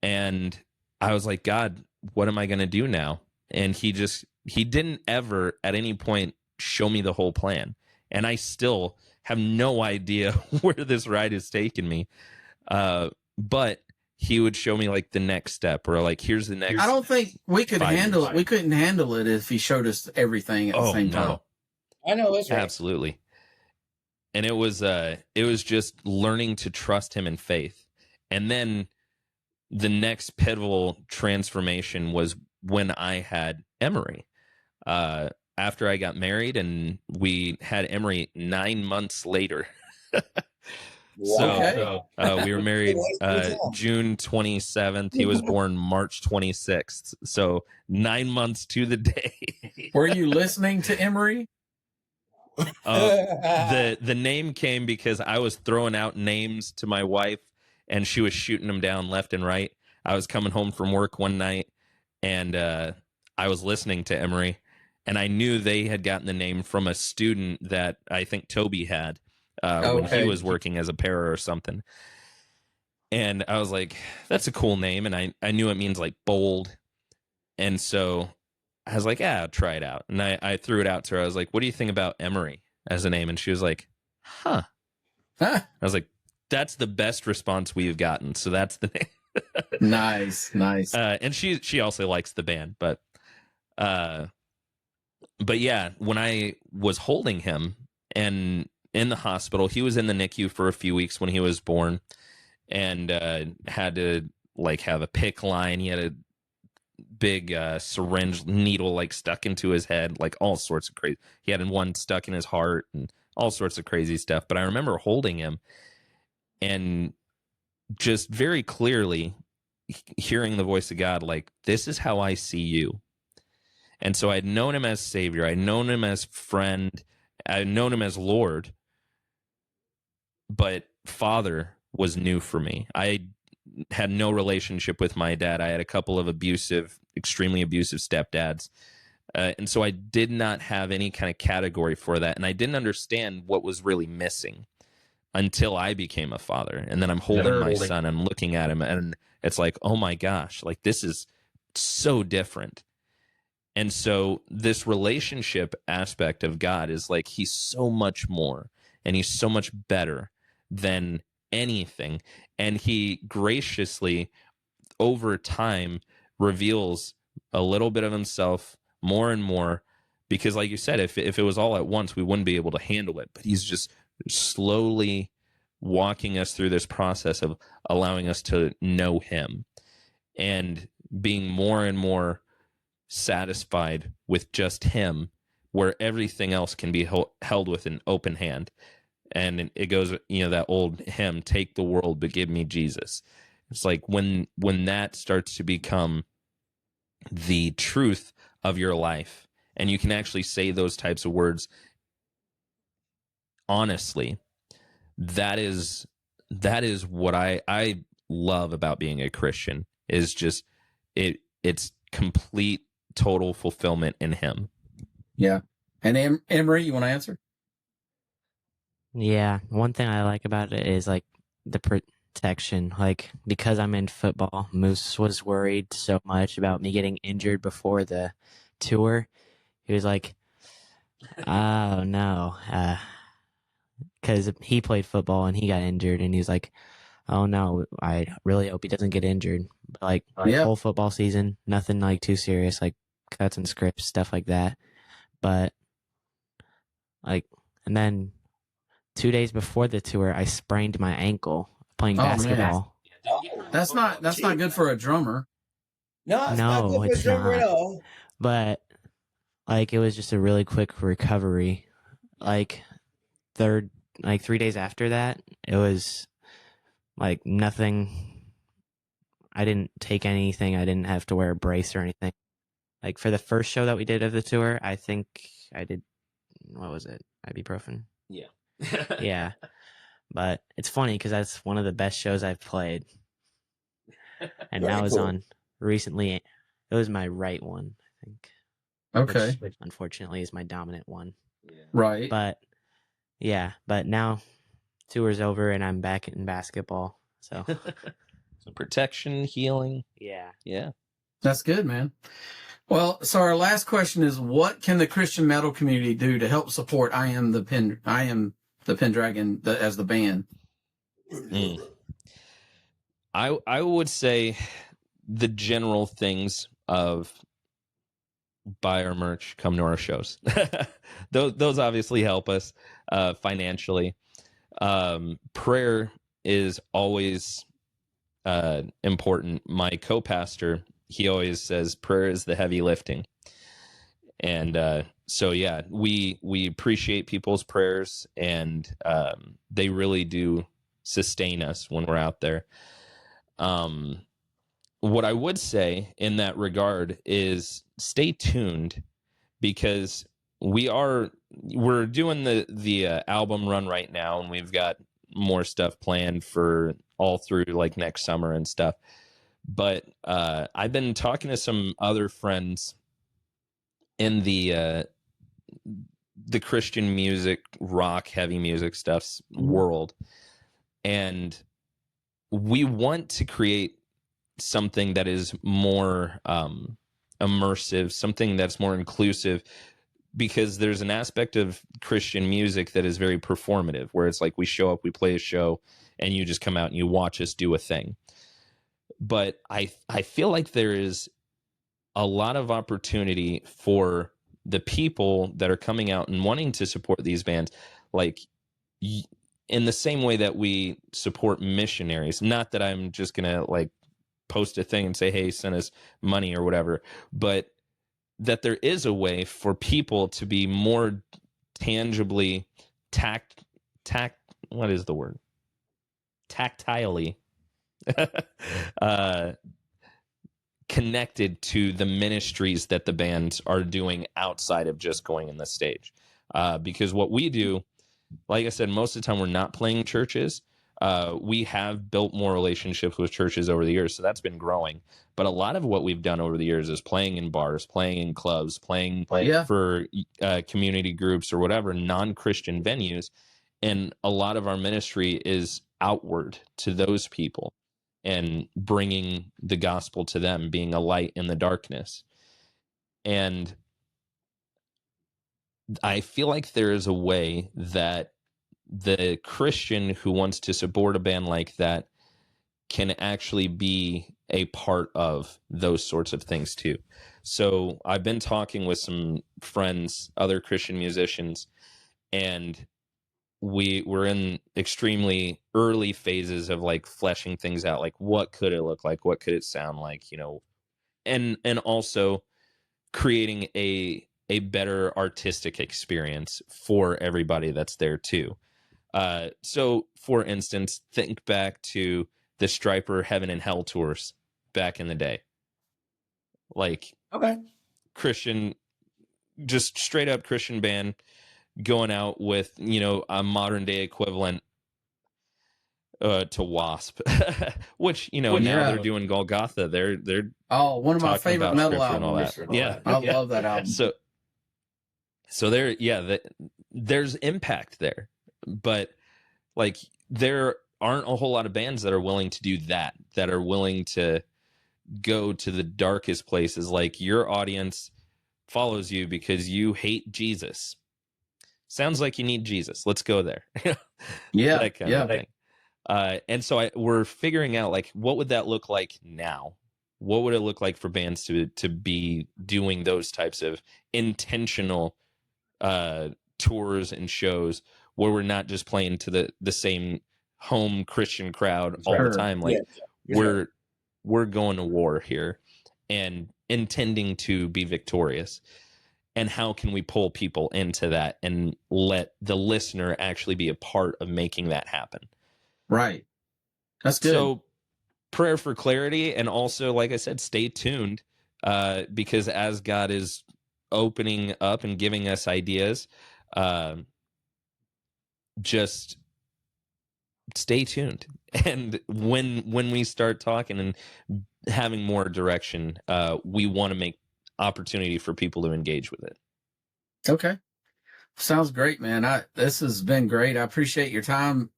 And I was like, God, what am I going to do now? And he didn't ever at any point show me the whole plan, and I still have no idea where this ride has taken me. But he would show me like the next step, or like, here's the next. I don't think we could handle it. We couldn't handle it if he showed us everything at the same time. I know that's right. Absolutely. And it was just learning to trust him in faith. And then the next pivotal transformation was when I had Emery. After I got married, and we had Emery 9 months later. So we were married June 27th. He was born March 26th. So 9 months to the day. Were you listening to Emery? The name came because I was throwing out names to my wife, and she was shooting them down left and right. I was coming home from work one night, and I was listening to Emery, and I knew they had gotten the name from a student that I think Toby had. When he was working as a para or something. And I was like, that's a cool name. And I knew it means like bold. And so I was like, I'll try it out. And I threw it out to her. I was like, what do you think about Emery? as a name. And she was like, huh. Huh. I was like, that's the best response we've gotten. So that's the name. Nice. And she also likes the band, but yeah, when I was holding him and in the hospital, he was in the NICU for a few weeks when he was born, and had to like have a PICC line. He had a big syringe needle like stuck into his head, like all sorts of crazy. He had one stuck in his heart and all sorts of crazy stuff. But I remember holding him and just very clearly hearing the voice of God, like, this is how I see you. And so I'd known him as Savior. I'd known him as friend. I'd known him as Lord. But Father was new for me. I had no relationship with my dad. I had a couple of extremely abusive stepdads. And so I did not have any kind of category for that. And I didn't understand what was really missing until I became a father. And then I'm holding my son and looking at him, and it's like, oh my gosh, like this is so different. And so this relationship aspect of God is like, he's so much more and he's so much better than anything. And he graciously, over time, reveals a little bit of himself more and more, because like you said, if it was all at once, we wouldn't be able to handle it. But he's just slowly walking us through this process of allowing us to know him and being more and more satisfied with just him, where everything else can be held with an open hand. And it goes, that old hymn, take the world, but give me Jesus. It's like when that starts to become the truth of your life, and you can actually say those types of words honestly, that is what I love about being a Christian, is just it's complete, total fulfillment in him. Yeah. And Emery, you want to answer? Yeah, one thing I like about it is like the protection. Like, because I'm in football, Moose was worried so much about me getting injured before the tour. He was like, oh no, because he played football and he got injured, and he was like, oh no, I really hope he doesn't get injured. But like whole football season, nothing like too serious, like cuts and scripts, stuff like that. But like, and then 2 days before the tour, I sprained my ankle playing basketball. Man. That's not good for a drummer. No, it's not good for a drummer at all. But like, it was just a really quick recovery. Like 3 days after that, it was like nothing. I didn't take anything. I didn't have to wear a brace or anything. Like for the first show that we did of the tour, I think I did, what was it? Ibuprofen? Yeah. Yeah. But it's funny because that's one of the best shows I've played. And that was on recently. It was my right one, I think. Okay. Which unfortunately is my dominant one. Yeah. Right. But yeah, but now tour's over and I'm back in basketball. So so protection, healing. Yeah. Yeah. That's good, man. Well, so our last question is, what can the Christian metal community do to help support I Am the Pendragon as the band? I would say the general things of buy our merch, come to our shows. those obviously help us financially. Prayer is always important. My co-pastor, he always says prayer is the heavy lifting. And so, yeah, we appreciate people's prayers, and they really do sustain us when we're out there. What I would say in that regard is stay tuned, because we're doing the album run right now, and we've got more stuff planned for all through like next summer and stuff. But I've been talking to some other friends in the Christian music, rock, heavy music stuff's world, and we want to create something that is more immersive, something that's more inclusive, because there's an aspect of Christian music that is very performative, where it's like we show up, we play a show, and you just come out and you watch us do a thing. But I feel like there is a lot of opportunity for the people that are coming out and wanting to support these bands, like in the same way that we support missionaries. Not that I'm just gonna like post a thing and say, hey, send us money or whatever, but that there is a way for people to be more tangibly what is the word? Tactilely connected to the ministries that the bands are doing outside of just going in the stage. Because what we do, like I said, most of the time we're not playing churches. We have built more relationships with churches over the years, so that's been growing. But a lot of what we've done over the years is playing in bars, playing in clubs, playing for community groups or whatever, non-Christian venues. And a lot of our ministry is outward to those people and bringing the gospel to them, being a light in the darkness. And I feel like there is a way that the Christian who wants to support a band like that can actually be a part of those sorts of things too. So I've been talking with some friends, other Christian musicians, and we're in extremely early phases of like fleshing things out. Like, what could it look like? What could it sound like? You know, and also creating a better artistic experience for everybody that's there too. So for instance, think back to the Striper Heaven and Hell tours back in the day. Like, Okay. Christian, just straight up Christian band going out with, you know, a modern day equivalent to Wasp, which, you know, now they're doing Golgotha. They're one of my favorite metal albums. Yeah, I love that album. So there's impact there, but like there aren't a whole lot of bands that are willing to do that are willing to go to the darkest places. Like, your audience follows you because you hate Jesus. Sounds like you need Jesus. Let's go there. That kind of thing. And so we're figuring out, like, what would that look like now? What would it look like for bands to be doing those types of intentional tours and shows where we're not just playing to the same home Christian crowd all the time? Like, we're going to war here and intending to be victorious. And how can we pull people into that and let the listener actually be a part of making that happen? Right. That's good. So, prayer for clarity, and also, like I said, stay tuned, because as God is opening up and giving us ideas, just stay tuned. And when we start talking and having more direction, we want to make opportunity for people to engage with it. Okay. Sounds great, man. This has been great. I appreciate your time.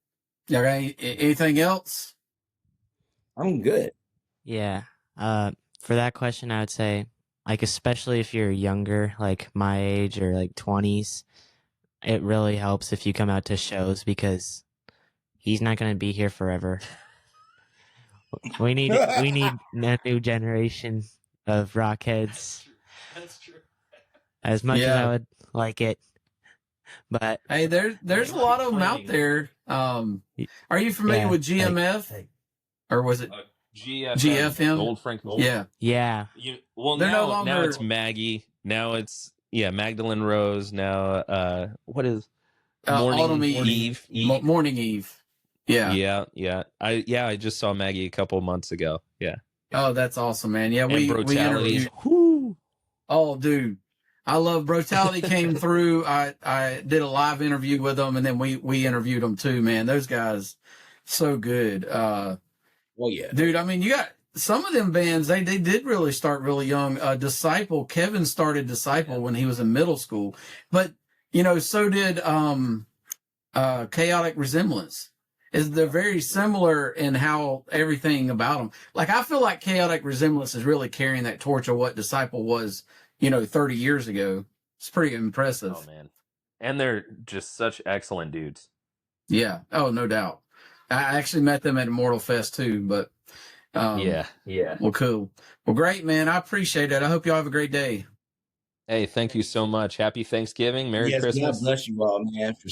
Y'all got anything else? I'm good. Yeah. For that question, I would say, like, especially if you're younger, like my age or like 20s, it really helps if you come out to shows, because he's not going to be here forever. We need a new generation of rockheads. That's true. As much as I would like it, but hey, there's a lot of them out there. Are you familiar with GMF, or was it GFM? Old Frank. Yeah. Well, they're now, no longer. Now it's Maggie. Now it's Magdalene Rose. Now, what is Morning Eve? Morning Eve. Yeah. I just saw Maggie a couple months ago. Yeah. Oh, that's awesome, man. Yeah, we interviewed. Oh, dude, I love Brutality. Came through. I did a live interview with them, and then we interviewed them too, man. Those guys, so good. Well, yeah, dude. I mean, you got some of them bands. They did really start really young. Disciple. Kevin started Disciple when he was in middle school, but you know, so did Chaotic Resemblance. They're very similar in how everything about them. Like, I feel like Chaotic Resemblance is really carrying that torch of what Disciple was, you know, 30 years ago. It's pretty impressive. Oh man, and they're just such excellent dudes. Yeah. Oh, no doubt. I actually met them at Immortal Fest too, but Yeah. Well, cool. Well, great, man. I appreciate it. I hope y'all have a great day. Hey, thank you so much. Happy Thanksgiving. Merry Yes, God Christmas. bless you all, man. For